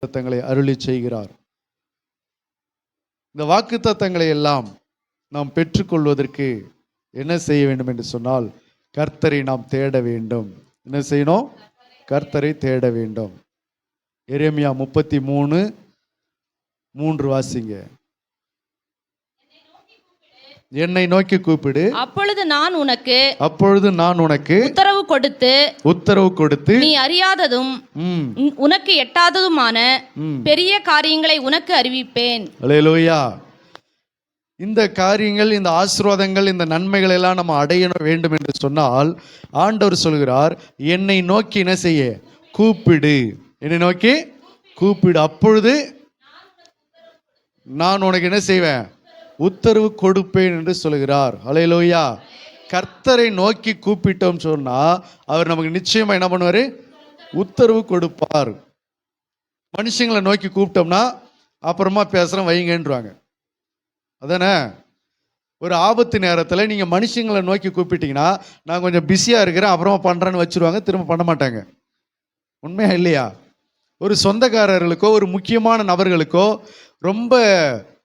வாக்குத்தத்தங்களை அருளி செய்கிறார். இந்த வாக்குத்தத்தங்களை எல்லாம் நாம் பெற்றுக்கொள்வதற்கு என்ன செய்ய வேண்டும் என்று சொன்னால், கர்த்தரை நாம் தேட வேண்டும். என்ன செய்யணும்? கர்த்தரை தேட வேண்டும். எரேமியா 33:3 வாசிங்க. என்னை நோக்கி கூப்பிடு, அப்பொழுது நான் உனக்கு உத்தரவு கொடுத்து நீ அறியாததும் உனக்கு எட்டாததுமான பெரிய காரியங்களை உனக்கு அறிவிப்பேன். அல்லேலூயா. இந்த காரியங்கள், இந்த ஆசீர்வாதங்கள், இந்த நன்மைகள் எல்லாம் நம்ம அடைய வேண்டும் என்று சொன்னால் ஆண்டவர் சொல்கிறார், என்னை நோக்கி என்ன செய்ய? கூப்பிடு. என்னை நோக்கி கூப்பிடு, அப்பொழுது நான் உனக்கு என்ன செய்வேன்? உத்தரவு கொடுப்பேன் என்று சொல்கிறார். அல்லேலூயா. கர்த்தரை நோக்கி கூப்பிட்டோம் சொன்னா அவர் நமக்கு நிச்சயமா என்ன பண்ணுவாரு? உத்தரவு கொடுப்பார். மனுஷங்களை நோக்கி கூப்பிட்டோம்னா அப்புறமா பேசுறேன் வைங்கன்றாங்க. அதானே? ஒரு ஆபத்து நேரத்தில் நீங்கள் மனுஷங்களை நோக்கி கூப்பிட்டீங்கன்னா, நான் கொஞ்சம் பிஸியாக இருக்கிறேன் அப்புறமா பண்ணுறேன்னு வச்சுருவாங்க, திரும்ப பண்ண மாட்டாங்க. உண்மையா இல்லையா? ஒரு சொந்தக்காரர்களுக்கோ ஒரு முக்கியமான நபர்களுக்கோ ரொம்ப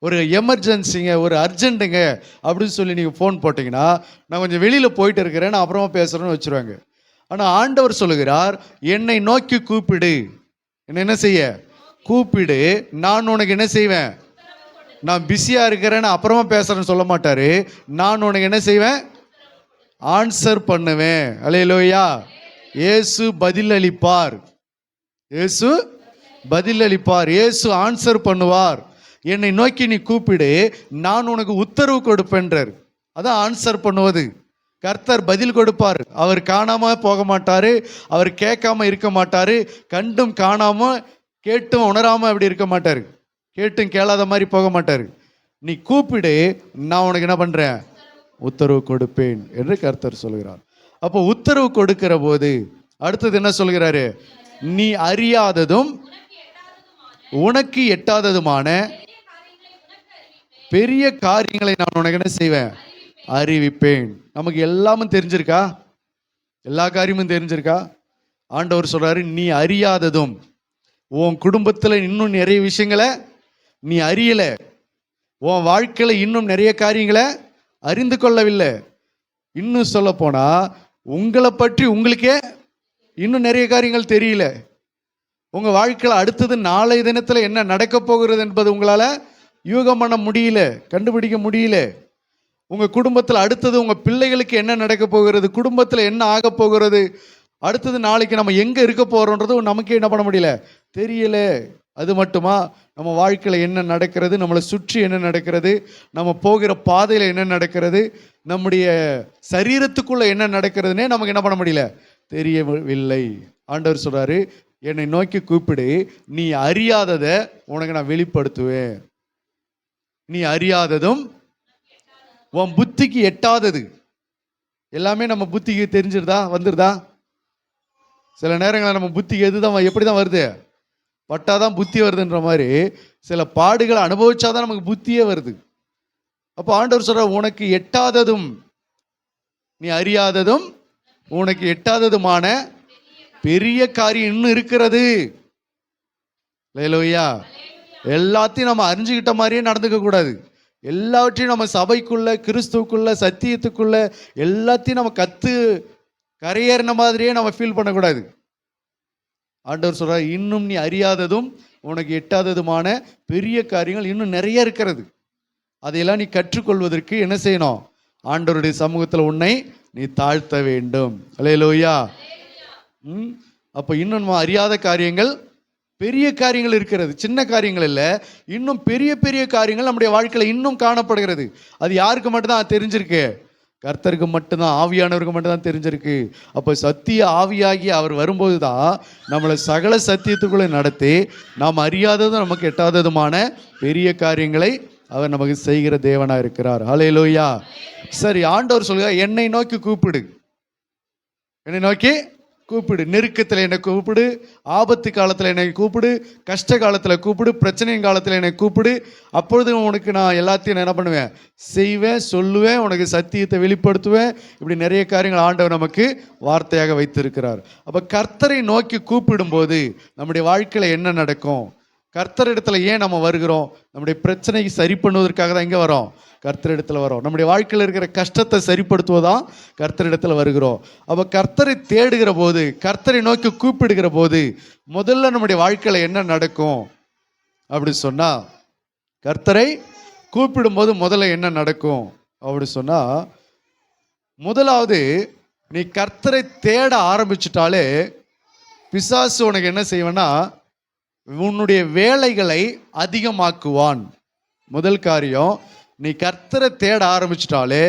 ஒரு எமர்ஜென்சிங்க, ஒரு அர்ஜென்ட்டுங்க அப்படின்னு சொல்லி நீங்கள் ஃபோன் போட்டிங்கன்னா, நான் கொஞ்சம் வெளியில் போயிட்டு இருக்கிறேன், நான் அப்புறமா பேசுகிறேன்னு வச்சுருவாங்க. ஆனால் ஆண்டவர் சொல்லுகிறார், என்னை நோக்கி கூப்பிடு. என்ன செய்ய? கூப்பிடு, நான் உனக்கு என்ன செய்வேன்? நான் பிஸியாக இருக்கிறேன்னு அப்புறமா பேசுகிறேன்னு சொல்ல மாட்டார். நான் உனக்கு என்ன செய்வேன்? ஆன்சர் பண்ணுவேன். அல்லேலூயா. இயேசு பதில் அளிப்பார். இயேசு பதில் அளிப்பார். இயேசு ஆன்சர் பண்ணுவார். என்னை நோக்கி நீ கூப்பிடு, நான் உனக்கு உத்தரவு கொடுப்பேன்றார். அதான் ஆன்சர் பண்ணுவது. கர்த்தர் பதில் கொடுப்பார். அவர் காணாம போக மாட்டார், அவர் கேட்காம இருக்க மாட்டார், கண்டும் காணாம கேட்டும் உணராம அப்படி இருக்க மாட்டார், கேட்டும் கேளாத மாதிரி போக மாட்டார். நீ கூப்பிடு, நான் உனக்கு என்ன பண்றேன்? உத்தரவு கொடுப்பேன் என்று கர்த்தர் சொல்கிறார். அப்போ உத்தரவு கொடுக்கிற போது அடுத்தது என்ன சொல்கிறாரு? நீ அறியாததும் உனக்கு எட்டாததுமான பெரிய காரியங்களை நான் உனக்கு என்ன செய்வேன்? அறிவிப்பேன். நமக்கு எல்லாமும் தெரிஞ்சிருக்கா? எல்லா காரியமும் தெரிஞ்சிருக்கா? ஆண்டவர் சொல்றாரு, நீ அறியாததும், உன் குடும்பத்தில் இன்னும் நிறைய விஷயங்களை நீ அறியல, உன் வாழ்க்கையில இன்னும் நிறைய காரியங்களை அறிந்து கொள்ளவில்லை. இன்னும் சொல்ல போனா உங்களை பற்றி உங்களுக்கே இன்னும் நிறைய காரியங்கள் தெரியல. உங்க வாழ்க்கையில் அடுத்தது நாளைய தினத்துல என்ன நடக்க போகிறது என்பது உங்களால யூகம் பண்ண முடியல, கண்டுபிடிக்க முடியல. உங்க குடும்பத்தில் அடுத்தது உங்க பிள்ளைகளுக்கு என்ன நடக்க போகிறது, குடும்பத்தில் என்ன ஆக போகிறது, அடுத்தது நாளைக்கு நம்ம எங்க இருக்க போறோன்றது நமக்கே என்ன பண்ண முடியல, தெரியல. அது மட்டுமா, நம்ம வாழ்க்கையில் என்ன நடக்கிறது, நம்மளை சுற்றி என்ன நடக்கிறது, நம்ம போகிற பாதையில் என்ன நடக்கிறது, நம்முடைய சரீரத்துக்குள்ள என்ன நடக்கிறதுனே நமக்கு என்ன பண்ண முடியல, தெரியவில்லை. ஆண்டவர் சொல்றாரு, என்னை நோக்கி கூப்பிடு, நீ அறியாததை உனக்கு நான் வெளிப்படுத்துவேன். நீ அறியாததும் உன் புத்திக்கு எட்டாதது எல்லாமே நம்ம புத்திக்கு தெரிஞ்சிருதா, வந்துருதா? சில நேரங்களில் நம்ம புத்திக்கு எதுதான், எப்படி தான் வருது? பட்டாதான் புத்தி வருதுன்ற மாதிரி சில பாடுகளை அனுபவிச்சாதான் நமக்கு புத்தியே வருது. அப்போ ஆண்டவர் சொல்ற, உனக்கு எட்டாததும் நீ அறியாததும் உனக்கு எட்டாததுமான பெரிய காரியம் இன்னும் இருக்கிறது. அல்லேலூயா. எல்லாத்தையும் நம்ம அறிஞ்சுக்கிட்ட மாதிரியே நடந்துக்க கூடாது. எல்லாவற்றையும் நம்ம சபைக்குள்ள, கிறிஸ்துவுக்குள்ள, சத்தியத்துக்குள்ள எல்லாத்தையும் நம்ம கரையேறின மாதிரியே நம்ம ஃபீல் பண்ணக்கூடாது. ஆண்டவர் சொல்றார், இன்னும் நீ அறியாததும் உனக்கு எட்டாததுமான பெரிய காரியங்கள் இன்னும் நிறைய இருக்கிறது. அதையெல்லாம் நீ கற்றுக்கொள்வதற்கு என்ன செய்யணும்? ஆண்டவருடைய சமூகத்தில் உன்னை நீ தாழ்த்த வேண்டும். அல்லேலூயா. அப்போ இன்னும் நம்ம அறியாத காரியங்கள், பெரிய காரியங்கள் இருக்கிறது. சின்ன காரியங்கள் இல்லை, இன்னும் பெரிய பெரிய காரியங்கள் நம்முடைய வாழ்க்கையில் இன்னும் காணப்படுகிறது. அது யாருக்கு மட்டும்தான் தெரிஞ்சிருக்கு? கர்த்தருக்கு மட்டும்தான், ஆவியானவருக்கு மட்டும்தான் தெரிஞ்சிருக்கு. அப்போ சத்திய ஆவியாகி அவர் வரும்போது தான் நம்மளை சகல சத்தியத்துக்குள்ளே நடத்தி நாம் அறியாததும் நமக்கு எட்டாததுமான பெரிய காரியங்களை அவர் நமக்கு செய்கிற தேவனாக இருக்கிறார். ஹல்லேலூயா. சரி, ஆண்டவர் சொல்லுங்க, என்னை நோக்கி கூப்பிடு, என்னை நோக்கி கூப்பிடு. நெருக்கத்தில் என்னை கூப்பிடு, ஆபத்து காலத்தில் என்னை கூப்பிடு, கஷ்ட காலத்தில் கூப்பிடு, பிரச்சனையின் காலத்தில் என்னை கூப்பிடு. அப்பொழுது உனக்கு நான் எல்லாத்தையும் என்ன பண்ணுவேன்? செய்வேன், சொல்லுவேன், உனக்கு சத்தியத்தை வெளிப்படுத்துவேன். இப்படி நிறைய காரியங்கள் ஆண்டவர் நமக்கு வார்த்தையாக வைத்திருக்கிறார். அப்போ கர்த்தரை நோக்கி கூப்பிடும்போது நம்முடைய வாழ்க்கையில் என்ன நடக்கும்? கர்த்தரிடத்துல ஏன் நம்ம வருகிறோம்? நம்முடைய பிரச்சனையை சரி பண்ணுவதற்காக தான் இங்கே வரோம், கர்த்தரிடத்துல வரோம். நம்முடைய வாழ்க்கையில் இருக்கிற கஷ்டத்தை சரிப்படுத்துவதான் கர்த்தரிடத்துல வருகிறோம். அப்போ கர்த்தரை தேடுகிற போது, கர்த்தரை நோக்கி கூப்பிடுகிற போது முதல்ல நம்முடைய வாழ்க்கையில் என்ன நடக்கும் அப்படி சொன்னா, கர்த்தரை கூப்பிடும்போது முதல்ல என்ன நடக்கும் அப்படி சொன்னா, முதலாவது நீ கர்த்தரை தேட ஆரம்பிச்சிட்டாலே பிசாசு உனக்கு என்ன செய்வேன்னா, உன்னுடைய வேலைகளை அதிகமாக்குவான். முதல் காரியம், நீ கர்த்தரை தேட ஆரம்பிச்சிட்டாலே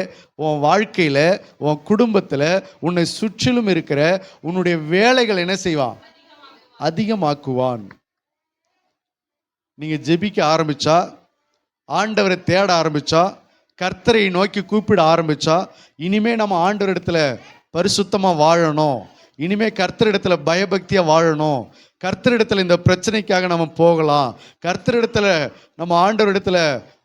உன் வாழ்க்கையில், உன் குடும்பத்தில், உன்னை சுற்றிலும் இருக்கிற உன்னுடைய வேலைகள் என்ன செய்வான்? அதிகமாக்குவான். நீங்கள் ஜெபிக்க ஆரம்பிச்சா, ஆண்டவரை தேட ஆரம்பிச்சா, கர்த்தரை நோக்கி கூப்பிட ஆரம்பிச்சா, இனிமே நம்ம ஆண்டவரிடத்துல பரிசுத்தமாக வாழணும், இனிமே கர்த்தரிடத்துல பயபக்தியாக வாழணும், கர்த்தரிடத்துல இந்த பிரச்சனைக்காக நம்ம போகலாம், கர்த்தரிடத்துல நம்ம ஆண்டவரிடத்துல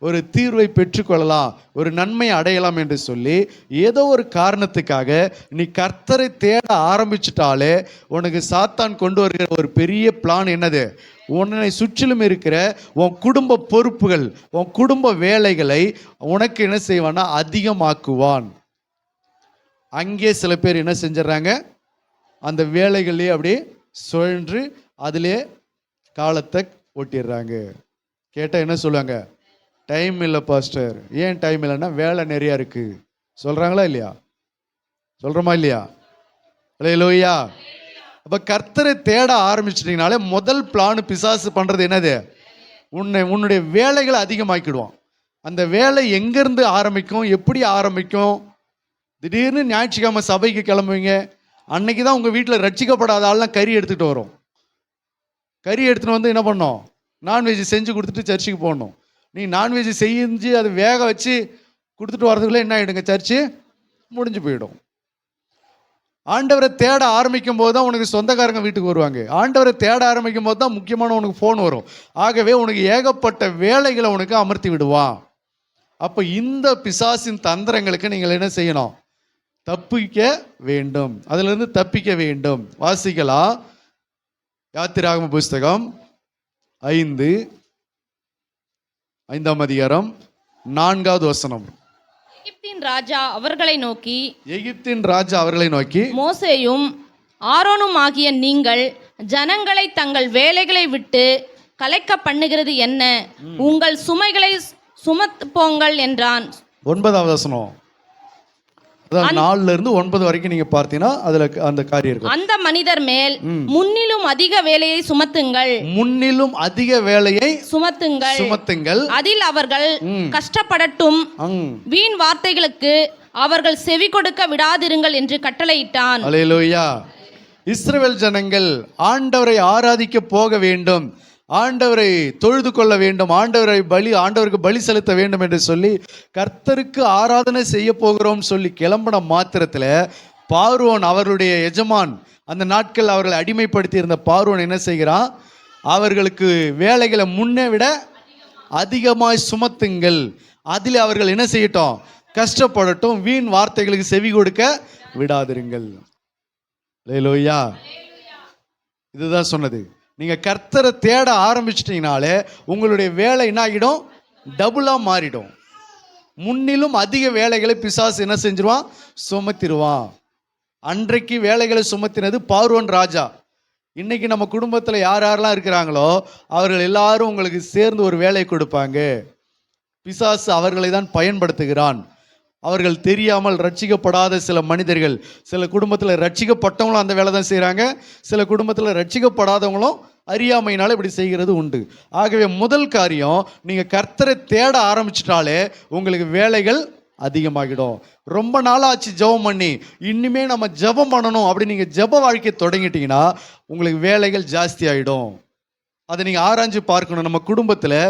ஒரு தீர்வை பெற்றுக்கொள்ளலாம், ஒரு நன்மை அடையலாம் என்று சொல்லி ஏதோ ஒரு காரணத்துக்காக நீ கர்த்தரை தேட ஆரம்பிச்சிட்டாலே உனக்கு சாத்தான் கொண்டு வருகிற ஒரு பெரிய பிளான் என்னது? உன்னை சுற்றிலும் இருக்கிற உன் குடும்ப பொறுப்புகள், உன் குடும்ப வேலைகளை உனக்கு என்ன செய்வான்னா அதிகமாக்குவான். அங்கே சில பேர் என்ன செஞ்சிடறாங்க, அந்த வேலைகளே அப்படியே சுழன்று அதிலே காலத்தை ஓட்டிடுறாங்க. கேட்டால் என்ன சொல்லுவாங்க? டைம் இல்லை பாஸ்டர். ஏன் டைம் இல்லைன்னா வேலை நிறையா இருக்குது சொல்கிறாங்களா இல்லையா? சொல்கிறோமா இல்லையா? அல்லேலூயா. அப்போ கர்த்தரை தேட ஆரம்பிச்சிட்டிங்கனாலே முதல் பிளான் பிசாசு பண்ணுறது என்னது? உன்னுடைய வேலைகளை அதிகமாக்கிடுவான். அந்த வேலை எங்கேருந்து ஆரம்பிக்கும், எப்படி ஆரம்பிக்கும்? திடீர்னு ஞாயிற்றுக்கிழமை சபைக்கு கிளம்புவீங்க, அன்னைக்கு தான் உங்கள் வீட்டில் ரட்சிக்கப்படாத ஆள்லாம் கறி எடுத்துகிட்டு வரும். கறி எடுத்துகிட்டு வந்து என்ன பண்ணோம்? நான்வெஜ் செஞ்சு கொடுத்துட்டு சர்ச்சுக்கு போகணும். நீ நான்வெஜ் செஞ்சு அதை வேக வச்சு கொடுத்துட்டு வரதுக்குள்ளே என்ன ஆகிடுங்க? சர்ச்சு முடிஞ்சு போயிடும். ஆண்டவரை தேட ஆரம்பிக்கும் போது தான் உனக்கு சொந்தக்காரங்க வீட்டுக்கு வருவாங்க. ஆண்டவரை தேட ஆரம்பிக்கும் போது தான் முக்கியமான உனக்கு ஃபோன் வரும். ஆகவே உனக்கு ஏகப்பட்ட வேலைகளை உனக்கு அமர்த்தி விடுவான். அப்போ இந்த பிசாசின் தந்திரங்களுக்கு நீங்கள் என்ன செய்யணும்? தப்பிக்க வேண்டும், அதிலிருந்து தப்பிக்க வேண்டும். வாசிக்கலாம், யாத்திராகம புஸ்தகம் 5ஆம் அதிகாரம் 4வது வசனம். எகிப்தின் ராஜா அவர்களை நோக்கி மோசேயும் ஆரோனும் ஆகிய நீங்கள் ஜனங்களை தங்கள் வேலைகளை விட்டு கலைக்க பண்ணுகிறது என்ன? உங்கள் சுமைகளை சுமப்போங்கள் என்றான். 9வது வசனம். 4 இருந்து 9 வரைக்கும் நீங்க பார்த்தீங்கன்னா அதுல அந்த காரியம் இருக்கும். அந்த மனிதர் மேல் முன்னிலும் அதிக வேலையை சுமத்துங்கள், முன்னிலும் அதிக வேலையை சுமத்துங்கள், அதில் அவர்கள் கஷ்டப்படட்டும், வீண் வார்த்தைகளுக்கு அவர்கள் செவி கொடுக்க விடாதிருங்கள் என்று கட்டளையிட்டான். அல்லேலூயா. இஸ்ரவேல் ஜனங்கள் ஆண்டவரை ஆராதிக்க போக வேண்டும், ஆண்டவரை தொழுது கொள்ள வேண்டும், ஆண்டவருக்கு பலி செலுத்த வேண்டும் என்று சொல்லி கர்த்தருக்கு ஆராதனை செய்ய போகிறோம் சொல்லி கிளம்பின மாத்திரத்தில் பார்வோன், அவர்களுடைய எஜமான், அந்த நாட்கள் அவர்களை அடிமைப்படுத்தி இருந்த பார்வோன் என்ன செய்கிறான்? அவர்களுக்கு வேலைகளை முன்னே விட அதிகமாய் சுமத்துங்கள், அதில் அவர்கள் என்ன செய்யட்டும்? கஷ்டப்படட்டும், வீண் வார்த்தைகளுக்கு செவி கொடுக்க விடாதிருங்கள். அல்லேலூயா. இதுதான் சொன்னது. நீங்கள் கர்த்தரை தேட ஆரம்பிச்சிட்டிங்கனாலே உங்களுடைய வேலை என்ன ஆகிடும்? டபுளாக மாறிடும். முன்னிலும் அதிக வேலைகளை பிசாசு என்ன செஞ்சிருவான்? சுமத்திடுவான். அன்றைக்கு வேலைகளை சுமத்தினது பார்வோன் ராஜா. இன்னைக்கு நம்ம குடும்பத்தில் யாரெல்லாம் இருக்கிறாங்களோ அவர்கள் எல்லாரும் உங்களுக்கு சேர்ந்து ஒரு வேலை கொடுப்பாங்க. பிசாசு அவர்களை தான் பயன்படுத்துகிறான். அவர்கள் தெரியாமல் ரட்சிக்கப்படாத சில மனிதர்கள், சில குடும்பத்தில் ரட்சிக்கப்பட்டவங்களும் அந்த வேலை தான் செய்கிறாங்க, சில குடும்பத்தில் ரட்சிக்கப்படாதவங்களும் அறியாமையினால இப்படி செய்கிறது உண்டு. ஆகவே முதல் காரியம், நீங்கள் கர்த்தரை தேட ஆரம்பிச்சிட்டாலே உங்களுக்கு வேலைகள் அதிகமாகிடும். ரொம்ப நாளாச்சு ஜெபம் பண்ணி, இனிமே நம்ம ஜெபம் பண்ணணும் அப்படி நீங்கள் ஜெப வாழ்க்கையை தொடங்கிட்டீங்கன்னா உங்களுக்கு வேலைகள் ஜாஸ்தி ஆகிடும். அதை நீங்கள் ஆராய்ஞ்சு பார்க்கணும். நம்ம குடும்பத்தில்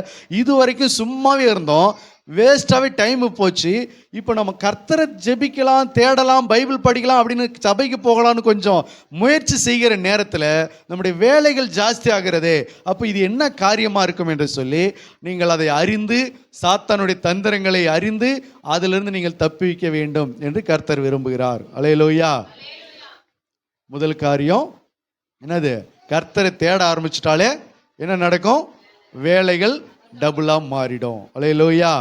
இது வரைக்கும் சும்மாவே இருந்தோம், வேஸ்ட்டாகவே டைமு போச்சு. இப்போ நம்ம கர்த்தரை ஜெபிக்கலாம், தேடலாம், பைபிள் படிக்கலாம் அப்படின்னு சபைக்கு போகலான்னு கொஞ்சம் முயற்சி செய்கிற நேரத்தில் நம்முடைய வேலைகள் ஜாஸ்தி ஆகிறதே. அப்போ இது என்ன காரியமாக இருக்கும் என்று சொல்லி நீங்கள் அதை அறிந்து, சாத்தானுடைய தந்திரங்களை அறிந்து அதிலிருந்து நீங்கள் தப்பிக்க வேண்டும் என்று கர்த்தர் விரும்புகிறார். அல்லேலூயா. முதல் காரியம் என்னது? கர்த்தரை தேட ஆரம்பிச்சிட்டாலே என்ன நடக்கும்? வேலைகள் டபுளா மாறிடும். அல்லேலூயா.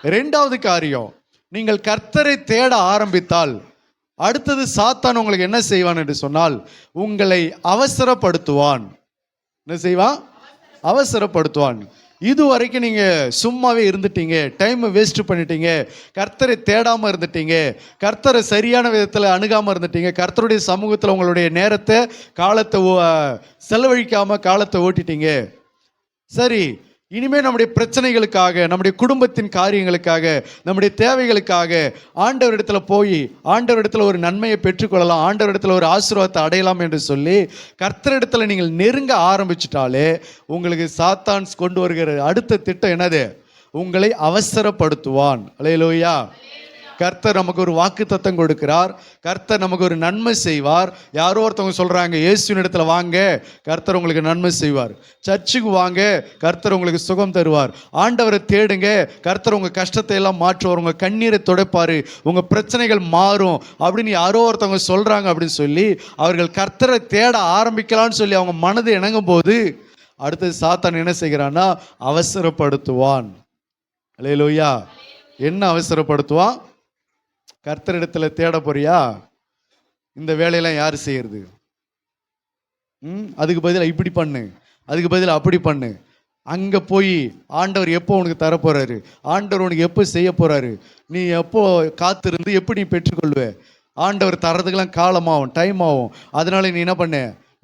இரண்டாவது காரியம், நீங்கள் கர்த்தரை தேட ஆரம்பித்தால் அடுத்தது சாத்தான் உங்களுக்கு என்ன செய்வான் என்று சொன்னால், உங்களை அவசரப்படுத்துவான். என்ன செய்வான்? அவசரப்படுத்துவான். இது வரைக்கும் நீங்க சும்மாவே இருந்துட்டீங்க, டைம் வேஸ்ட் பண்ணிட்டீங்க, கர்த்தரை தேடாம இருந்துட்டீங்க, கர்த்தரை சரியான விதத்தில் அணுகாம இருந்துட்டீங்க, கர்த்தருடைய சமூகத்தில் உங்களுடைய நேரத்தை காலத்தை செலவழிக்காம காலத்தை ஓட்டிட்டீங்க. சரி, இனிமே நம்முடைய பிரச்சனைகளுக்காக, நம்முடைய குடும்பத்தின் காரியங்களுக்காக, நம்முடைய தேவைகளுக்காக ஆண்டவரிடத்துல போய் ஆண்டவரிடத்துல ஒரு நன்மையை பெற்றுக்கொள்ளலாம், ஆண்டவரிடத்துல ஒரு ஆசீர்வாதத்தை அடையலாம் என்று சொல்லி கர்த்தரிடத்துல நீங்கள் நெருங்க ஆரம்பிச்சிட்டாலே உங்களுக்கு சாத்தான் கொண்டு வருகிற அடுத்த திட்டம் என்னது? உங்களை அவசரப்படுத்துவான். அல்லேலூயா. கர்த்தர் நமக்கு ஒரு வாக்குத்தத்தம் கொடுக்கிறார், கர்த்தர் நமக்கு ஒரு நன்மை செய்வார். யாரோ ஒருத்தவங்க சொல்றாங்க, இயேசுவின் இடத்துல வாங்க, கர்த்தர் உங்களுக்கு நன்மை செய்வார். சர்ச்சுக்கு வாங்க, கர்த்தர் உங்களுக்கு சுகம் தருவார். ஆண்டவரை தேடுங்க, கர்த்தர் உங்க கஷ்டத்தை எல்லாம் மாற்றுவார், உங்க கண்ணீரை துடைப்பாரு, உங்க பிரச்சனைகள் மாறும் அப்படின்னு யாரோ ஒருத்தவங்க சொல்றாங்க அப்படின்னு சொல்லி அவர்கள் கர்த்தரை தேட ஆரம்பிக்கலாம்னு சொல்லி அவங்க மனது இணங்கும் போது அடுத்தது சாத்தான் என்ன செய்கிறான்னா அவசரப்படுத்துவான். அல்லேலூயா. என்ன அவசரப்படுத்துவான்? கர்த்தரிடத்துல தேட போறியா? இந்த வேலையெல்லாம் யார் செய்யறது? அதுக்கு பதிலாக இப்படி பண்ணு, அதுக்கு பதிலாக அப்படி பண்ணு. அங்கே போய் ஆண்டவர் எப்போ உனக்கு தரப்போறாரு, ஆண்டவர் உனக்கு எப்போ செய்ய போறாரு, நீ எப்போ காத்திருந்து எப்படி நீ பெற்றுக்கொள்வே? ஆண்டவர் தர்றதுக்கெல்லாம் காலமாகும், டைம் ஆகும். அதனால நீ என்ன பண்ண,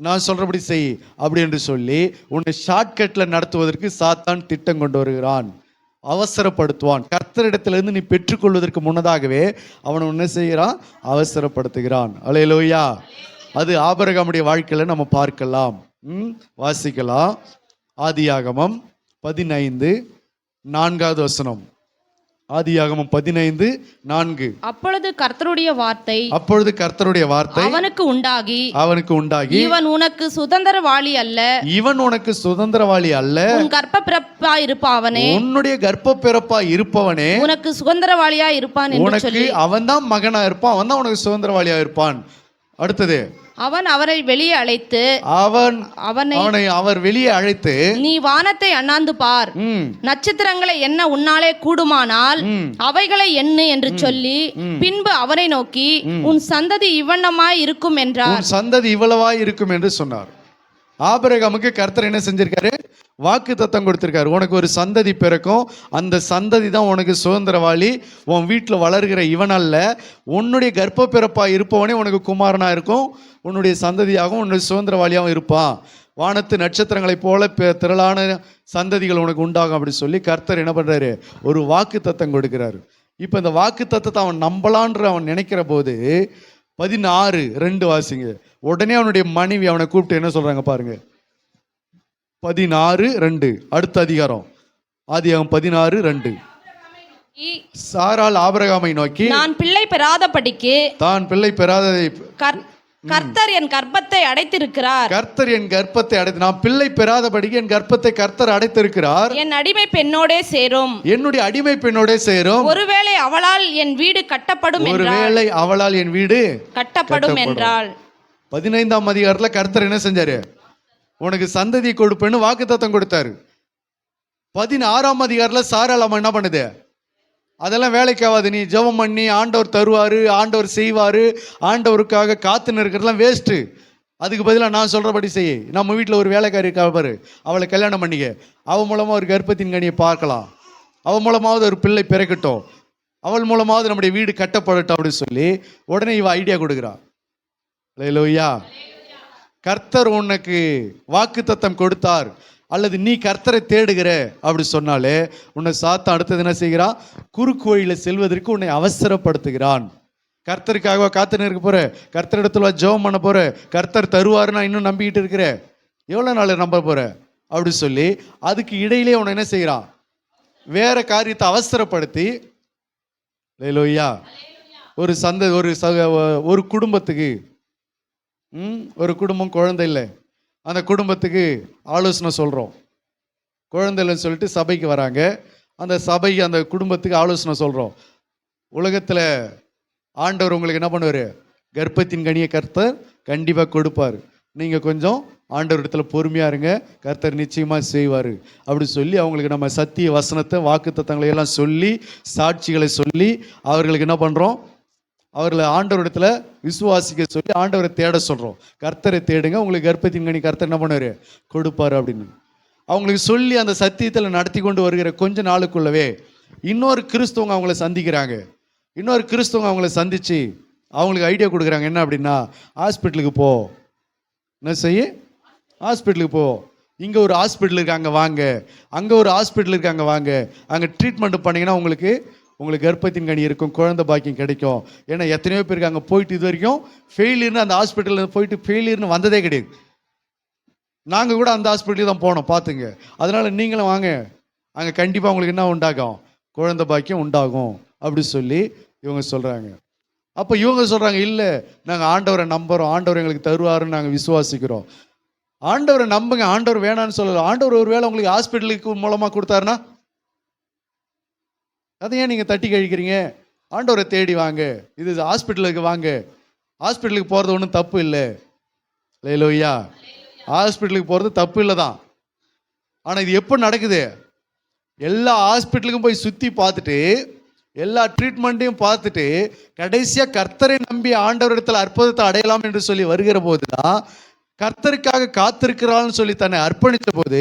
நான் சொல்றபடி செய் அப்படி என்று சொல்லி உன்னை ஷார்ட்கட்டில் நடத்துவதற்கு சாத்தான் திட்டம் கொண்டு வருகிறான், அவசரப்படுத்துவான். கர்த்தரிடத்திலிருந்து நீ பெற்றுக்கொள்வதற்கு முன்னதாகவே அவன் என்ன செய்கிறான்? அவசரப்படுத்துகிறான். அல்லேலூயா. அது ஆபிரகாமுடைய வாழ்க்கையில நம்ம பார்க்கலாம், வாசிக்கலாம். ஆதியாகமம் 15:4. ஆதியாகமம் 15:4. அப்பொழுது கர்த்தருடைய வார்த்தை அவனுக்கு உண்டாகி, இவன் உனக்கு சுதந்திரவாளி அல்ல, உன் கர்ப்பப்பிறப்பா இருப்பவனே, உன்னுடைய கர்ப்பப்பிறப்பா இருப்பவனே உனக்கு சுதந்திரவாளியா இருப்பான் என்று சொல்லி, அவன் தான் மகனா இருப்பான், அவன் தான் உனக்கு சுதந்திரவாளியா இருப்பான். அடுத்தது, அவன் அவரை வெளியே அழைத்து அவர் வெளியே அழைத்து, நீ வானத்தை அண்ணாந்து பார், நட்சத்திரங்களை எண்ண உன்னாலே கூடுமானால் அவைகளை எண்ணு என்று சொல்லி, பின்பு அவரை நோக்கி உன் சந்ததி இவ்வளவாய் இருக்கும் என்றார். உன் சந்ததி இவ்வளவாய் இருக்கும் என்று சொன்னார். ஆபிரகாமுக்கு கர்த்தர் என்ன செஞ்சிருக்காரு? வாக்குத்தத்தம் கொடுத்திருக்காரு. உனக்கு ஒரு சந்ததி பிறக்கும், அந்த சந்ததி தான் உனக்கு சுதந்திரவாளி. உன் வீட்டில் வளர்கிற இவன் அல்ல, உன்னுடைய கர்ப்ப பிறப்பா இருப்பவனே உனக்கு குமாரனா இருக்கும், உன்னுடைய சந்ததியாகவும் உன்னுடைய சுதந்திரவாளியாகவும் இருப்பான். வானத்து நட்சத்திரங்களைப் போல திரளான சந்ததிகள் உனக்கு உண்டாகும் அப்படி சொல்லி கர்த்தர் என்ன பண்றாரு? ஒரு வாக்குத்தத்தம் கொடுக்கிறாரு. இப்போ இந்த வாக்குத்தத்தத்தை அவன் நம்பலான்ற அவன் நினைக்கிற போது 16:2 வாசிங்க. உடனே அவனுடைய மனைவி அவனை கூப்பிட்டு என்ன சொல்றாங்க பாருங்க. 16:2 அடுத்த அதிகாரம், ஆதியாகமம் 16:2. சாராள் ஆபிரகாமை நோக்கி, நான் பிள்ளை பெறாதபடிக்கு கர்த்தர் என் கர்ப்பத்தை அடைத்திருக்கிறார். நான் பிள்ளை பெறாதபடிக்கு என் கர்ப்பத்தை கர்த்தர் அடைத்திருக்கிறார். என் அடிமை பெண்ணோடே சேரும், என்னுடைய அடிமை பெண்ணோடே சேரும். ஒருவேளை அவளால் என் வீடு கட்டப்படும் என்றால். 15ஆம் அதிகாரத்துல கர்த்தர் என்ன செஞ்சாரு? உனக்கு சந்ததி கொடுப்பேன்னு வாக்குத்தத்தம் கொடுத்தாரு. 16ஆம் அதிகாரத்துல சாராள் அம்மா என்ன பண்ணுது? அதெல்லாம் வேலைக்காவாது, நீ ஜெபம் பண்ணி ஆண்டவர் தருவாரு, ஆண்டவர் செய்வாரு, ஆண்டவருக்காக காத்து நிற்கிறதுலாம் வேஸ்ட்டு. அதுக்கு பதிலாக நான் சொல்றபடி செய்ய. நம்ம வீட்டில் ஒரு வேலைக்காரி இருக்கா பாரு, அவளை கல்யாணம் பண்ணிக்க, அவள் மூலமா ஒரு கர்ப்பத்தின் கனியை பார்க்கலாம், அவள் மூலமாவது ஒரு பிள்ளை பிறக்கட்டும், அவள் மூலமாவது நம்முடைய வீடு கட்டப்படட்டும் அப்படின்னு சொல்லி உடனே இவ ஐடியா கொடுக்குறான். அல்லேலூயா. கர்த்தர் உனக்கு வாக்குத்தத்தம் கொடுத்தார் அல்லது நீ கர்த்தரை தேடுகிற அப்படி சொன்னாலே உன்னை சாத்தான் அடுத்தது என்ன செய்கிறான்? குறுக்கு வழியில செல்வதற்கு உன்னை அவசரப்படுத்துகிறான். கர்த்தருக்காக காத்து நிற்க போற, கர்த்தரிடத்துல ஜெபம் பண்ண போற, கர்த்தர் தருவாருன்னா இன்னும் நம்பிக்கிட்டு இருக்கிற, எவ்வளவு நாள் நம்ப போற அப்படி சொல்லி அதுக்கு இடையிலே உன்னை என்ன செய்கிறான்? வேற காரியத்தை அவசரப்படுத்தி. அல்லேலூயா. ஒரு குடும்பத்துக்கு ஒரு குடும்பம் குழந்தை இல்லை, அந்த குடும்பத்துக்கு ஆலோசனை சொல்கிறோம். குழந்தை இல்லைன்னு சொல்லிட்டு சபைக்கு வராங்க. அந்த சபைக்கு அந்த குடும்பத்துக்கு ஆலோசனை சொல்கிறோம். உலகத்தில் ஆண்டவர் உங்களுக்கு என்ன பண்ணுவார்? கர்ப்பத்தின் கனியை கர்த்தர் கண்டிப்பாக கொடுப்பார். நீங்கள் கொஞ்சம் ஆண்டவரிடத்துல பொறுமையா இருங்க, கர்த்தர் நிச்சயமா செய்வார் அப்படி சொல்லி அவங்களுக்கு நம்ம சத்திய வசனத்தை வாக்குத்தத்தங்களை எல்லாம் சொல்லி சாட்சிகளை சொல்லி அவர்களுக்கு என்ன பண்றோம், அவர்களை ஆண்டவரிடத்துல விசுவாசிக்க சொல்லி ஆண்டவரை தேட சொல்றோம். கர்த்தரை தேடுங்க, உங்களுக்கு கர்ப்பத்தின் கனி கர்த்தர் என்ன பண்ணுவாரு, கொடுப்பாரு அப்படின்னு அவங்களுக்கு சொல்லி அந்த சத்தியத்தில் நடத்தி கொண்டு வருகிற கொஞ்ச நாளுக்குள்ளவே இன்னொரு கிறிஸ்தவங்க அவங்கள சந்திக்கிறாங்க. இன்னொரு கிறிஸ்தவங்க அவங்கள சந்திச்சு அவங்களுக்கு ஐடியா கொடுக்குறாங்க. என்ன அப்படின்னா, ஹாஸ்பிட்டலுக்கு போ, என்ன செய்ய, ஹாஸ்பிட்டலுக்கு போ, இங்கே ஒரு ஹாஸ்பிட்டல் இருக்காங்க வாங்க, அங்கே ஒரு ஹாஸ்பிட்டல் இருக்காங்க வாங்க, அங்கே ட்ரீட்மெண்ட் பண்ணிங்கன்னா உங்களுக்கு கர்ப்பத்தின் கனி இருக்கும், குழந்தை பாக்கியம் கிடைக்கும். ஏன்னா எத்தனையோ பேருக்கு அங்கே போயிட்டு இது வரைக்கும் ஃபெயிலியர்னு அந்த ஹாஸ்பிட்டலில் போயிட்டு ஃபெயிலியர்னு வந்ததே கிடையாது. நாங்கள் கூட அந்த ஹாஸ்பிட்டலுக்கு தான் போனோம் பார்த்துங்க. அதனால் நீங்களும் வாங்க, அங்கே கண்டிப்பாக உங்களுக்கு என்ன உண்டாகும், குழந்தை பாக்கியம் உண்டாகும் அப்படி சொல்லி இவங்க சொல்கிறாங்க. அப்போ இவங்க சொல்கிறாங்க, இல்லை நாங்கள் ஆண்டவரை நம்புகிறோம், ஆண்டவர் எங்களுக்கு தருவாருன்னு நாங்கள் விசுவாசிக்கிறோம். ஆண்டவரை நம்புங்க, ஆண்டவர் வேணான்னு சொல்லலை. ஆண்டவர் ஒரு வேளை உங்களுக்கு ஹாஸ்பிட்டலுக்கு மூலமாக கொடுத்தாருன்னா அதை ஏன் நீங்கள் தட்டி கழிக்கிறீங்க? ஆண்டவரை தேடி வாங்க, இது ஹாஸ்பிட்டலுக்கு வாங்க, ஹாஸ்பிட்டலுக்கு போகிறது ஒன்றும் தப்பு இல்லை. அல்லேலூயா, ஹாஸ்பிட்டலுக்கு போகிறது தப்பு இல்லை தான். ஆனால் இது எப்போ நடக்குது, எல்லா ஹாஸ்பிட்டலுக்கும் போய் சுற்றி பார்த்துட்டு எல்லா ட்ரீட்மெண்ட்டையும் பார்த்துட்டு கடைசியாக கர்த்தரை நம்பி ஆண்டவரிடத்தில் அற்புதத்தை அடையலாம் என்று சொல்லி வருகிற போது தான், கர்த்தருக்காக காத்திருக்கிறாள்னு சொல்லி தன்னை அர்ப்பணித்த போது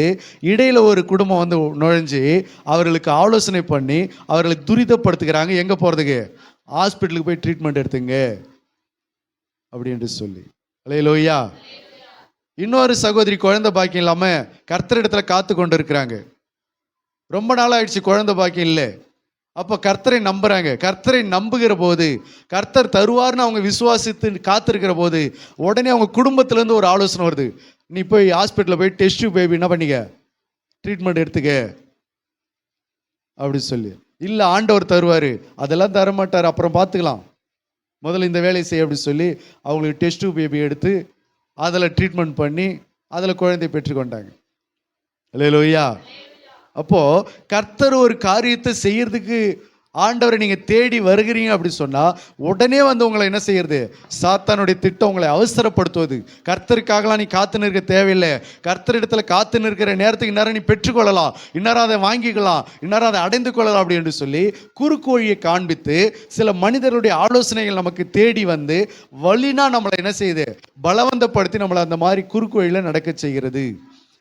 இடையில ஒரு குடும்பம் வந்து நுழைஞ்சு அவர்களுக்கு ஆலோசனை பண்ணி அவர்களை துரிதப்படுத்துகிறாங்க. எங்கே போகிறதுக்கு, ஹாஸ்பிட்டலுக்கு போய் ட்ரீட்மெண்ட் எடுத்துங்க அப்படி என்று சொல்லி. அல்லேலூயா. இன்னொரு சகோதரி குழந்தை பாக்கியம் இல்லாமல் கர்த்தரிடத்துல காத்து கொண்டு இருக்கிறாங்க. ரொம்ப நாள் ஆயிடுச்சு குழந்தை பாக்கியம் இல்லை. அப்போ கர்த்தரை நம்புறாங்க. கர்த்தரை நம்புகிற போது கர்த்தர் தருவார்னு அவங்க விசுவாசித்து காத்திருக்கிற போது உடனே அவங்க குடும்பத்திலேருந்து ஒரு ஆலோசனை வருது, நீ போய் ஹாஸ்பிட்டலில் போய் டெஸ்ட் பேபி என்ன பண்ணிக்க, ட்ரீட்மெண்ட் எடுத்துக்க அப்படி சொல்லி. இல்லை ஆண்டவர் தருவார், அதெல்லாம் தரமாட்டார், அப்புறம் பார்த்துக்கலாம், முதல்ல இந்த வேலையை செய்ய அப்படி சொல்லி அவங்களுக்கு டெஸ்ட் பேபி எடுத்து அதில் ட்ரீட்மெண்ட் பண்ணி அதில் குழந்தை பெற்றுக்கொண்டாங்க. அல்லேலூயா. அப்போ கர்த்தர் ஒரு காரியத்தை செய்யறதுக்கு ஆண்டவரை நீங்க தேடி வருகிறீங்க அப்படி சொன்னா உடனே வந்து உங்களை என்ன செய்யறது, சாத்தானுடைய திட்டம் உங்களை அவசரப்படுத்துவது. கர்த்தருக்காகலாம் நீ காத்து நிற்க தேவையில்லை, கர்த்தரிடத்துல காத்து நிற்கிற நேரத்துக்கு இந்நேரம் நீ பெற்றுக்கொள்ளலாம், இந்நேரம் அதை வாங்கிக்கலாம், இந்நேரம் அதை அடைந்து கொள்ளலாம் அப்படி என்று சொல்லி குறுக்கு வழியை காண்பித்து சில மனிதர்களுடைய ஆலோசனைகள் நமக்கு தேடி வந்து வழினா நம்மளை என்ன செய்யுது, பலவந்தப்படுத்தி நம்மளை அந்த மாதிரி குறுக்கு வழியில நடக்க செய்கிறது.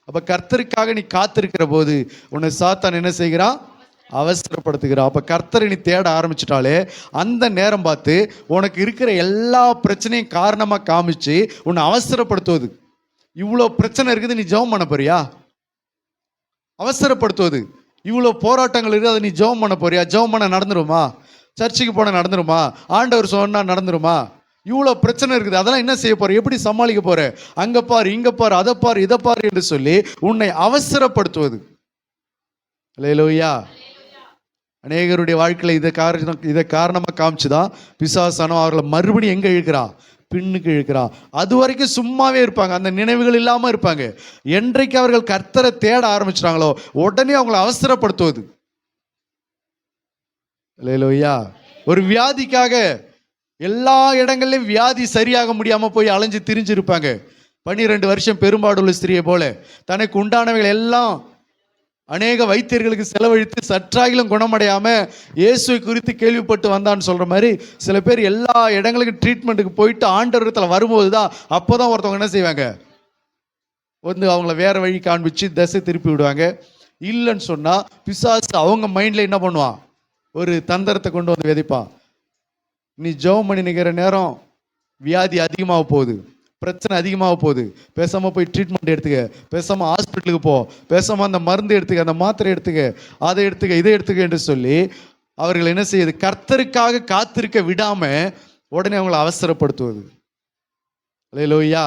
அப்ப கர்த்தருக்காக நீ காத்திருக்கிற போது உன்னை சாத்தான் என்ன செய்கிறான், அவசரப்படுத்துகிறான். அப்ப கர்த்தரை நீ தேட ஆரம்பிச்சிட்டாலே அந்த நேரம் பார்த்து உனக்கு இருக்கிற எல்லா பிரச்சனையும் காரணமா காமிச்சு உன்னை அவசரப்படுத்துவது. இவ்வளோ பிரச்சனை இருக்குது, நீ ஜெபம் பண்ண போறியா? அவசரப்படுத்துவது. இவ்வளோ போராட்டங்கள் இருக்குது, அதை நீ ஜெபம் பண்ண போறியா? ஜெபம் பண்ண நடந்துருமா? சர்ச்சுக்கு போன நடந்துருமா? ஆண்டவர் சொன்னா நடந்துருமா? இவ்வளோ பிரச்சனை இருக்குது, அதெல்லாம் என்ன செய்ய போற, எப்படி சமாளிக்க போற, அங்க பாரு, இங்க பாரு, அதை பாரு, இதை பாரு என்று சொல்லி உன்னை அவசரப்படுத்துவது. அல்லேலூயா. அநேகருடைய வாழ்க்கையில இதை காரணமா காமிச்சுதான் பிசாசானவன் அவர்களை மறுபடியும் எங்க இழுக்கிறான், பின்னுக்கு இழுக்கிறான். அது வரைக்கும் சும்மாவே இருப்பாங்க, அந்த நினைவுகள் இல்லாம இருப்பாங்க. என்றைக்கு அவர்கள் கர்த்தரை தேட ஆரம்பிச்சிட்டாங்களோ உடனே அவங்களை அவசரப்படுத்துவது. அல்லேலூயா. ஒரு வியாதிக்காக எல்லா இடங்கள்லையும் வியாதி சரியாக முடியாம போய் அலைஞ்சு திரிஞ்சிருப்பாங்க. 12 வருஷம் பெரும்பாடுள்ள ஸ்திரியை போல தனக்கு உண்டானவைகள் எல்லாம் அநேக வைத்தியர்களுக்கு செலவழித்து சற்றாகிலும் குணமடையாம இயேசுவை குறித்து கேள்விப்பட்டு வந்தான்னு சொல்ற மாதிரி சில பேர் எல்லா இடங்களுக்கும் ட்ரீட்மெண்ட்டுக்கு போயிட்டு ஆண்டவரத்தில் வரும்போது தான் அப்போதான் ஒருத்தவங்க என்ன செய்வாங்க, வந்து அவங்கள வேற வழி காண்பிச்சு திசை திருப்பி விடுவாங்க. இல்லைன்னு சொன்னா பிசாசு அவங்க மைண்ட்ல என்ன பண்ணுவான், ஒரு தந்திரத்தை கொண்டு வந்து விதைப்பான். நீ ஜெபம் பண்ணி நிற்கிற நேரம் வியாதி அதிகமாக போகுது, பிரச்சனை அதிகமாக போகுது, பேசாமல் போய் ட்ரீட்மெண்ட் எடுத்துக்க, பேசாமல் ஹாஸ்பிட்டலுக்கு போ, பேசாமல் அந்த மருந்து எடுத்துக்க, அந்த மாத்திரை எடுத்துக்க, அதை எடுத்துக்க, இதை எடுத்துக்க என்று சொல்லி அவர்கள் என்ன செய்யுது, கர்த்தருக்காக காத்திருக்க விடாம உடனே அவங்களை அவசரப்படுத்துவது. அல்லேலூயா.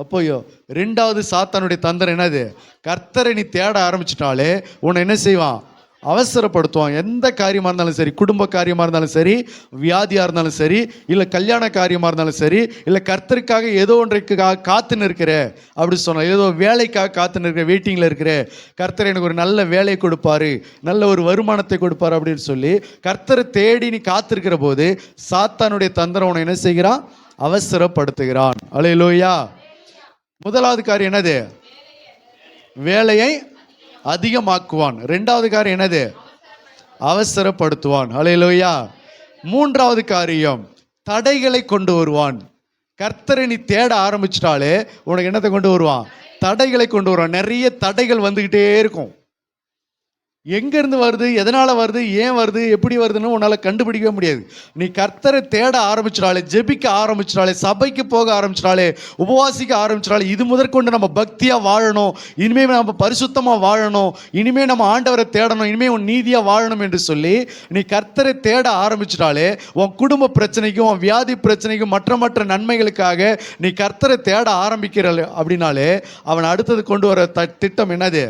அப்போயோ ரெண்டாவது சாத்தானுடைய தந்திரம் என்னது, கர்த்தரை நீ தேட ஆரம்பிச்சிட்டாலே உன்னை என்ன செய்வான், அவசரப்படுத்துவான். எந்த காரியமாக இருந்தாலும் சரி, குடும்ப காரியமாக இருந்தாலும் சரி, வியாதியாக இருந்தாலும் சரி, இல்லை கல்யாண காரியமாக இருந்தாலும் சரி, இல்லை கர்த்தருக்காக ஏதோ ஒன்றைக்காக காத்து நிற்கிற அப்படி சொன்னால், ஏதோ வேலைக்காக காத்து நிற்கிற, வெயிட்டிங்கில் இருக்கிற, கர்த்தர் எனக்கு ஒரு நல்ல வேலை கொடுப்பாரு, நல்ல ஒரு வருமானத்தை கொடுப்பாரு அப்படின்னு சொல்லி கர்த்தரை தேடி நீ காத்திருக்கிற போது சாத்தானுடைய தந்திரம் உன்னை என்ன செய்கிறான், அவசரப்படுத்துகிறான். அல்லேலூயா. முதலாவது காரியம் என்னது? வேலையை அதிகமாக்குவான். இரண்டாவது காரியம் என்னது? அவசரப்படுத்துவான். ஹல்லேலூயா. மூன்றாவது காரியம் தடைகளை கொண்டு வருவான். கர்த்தரை நீ தேட ஆரம்பிச்சிட்டாலே உனக்கு என்னத்தை கொண்டு வருவான்? தடைகளை கொண்டு வருவான். நிறைய தடைகள் வந்துகிட்டே இருக்கும். எங்க இருந்து வருது, எதனால வருது, ஏன் வருது, எப்படி வருதுன்னு உன்னால கண்டுபிடிக்கவே முடியாது. நீ கர்த்தரை தேட ஆரம்பிச்சிட்டாலே, ஜெபிக்க ஆரம்பிச்சிட்டாலே, சபைக்கு போக ஆரம்பிச்சிட்டாலே, உபவாசிக்க ஆரம்பிச்சிட்டாலே, இது முதற்கொண்டு நம்ம பக்தியா வாழணும், இனிமே நம்ம பரிசுத்தமா வாழணும், இனிமே நம்ம ஆண்டவரை தேடணும், இனிமே உன் நீதியா வாழணும் என்று சொல்லி நீ கர்த்தரை தேட ஆரம்பிச்சிட்டாலே உன் குடும்ப பிரச்சனைக்கும் உன் வியாதி பிரச்சனைக்கும் மற்ற நன்மைகளுக்காக நீ கர்த்தரை தேட ஆரம்பிக்கிற அப்படின்னாலே அவன் அடுத்தது கொண்டு வர திட்டம் என்னது?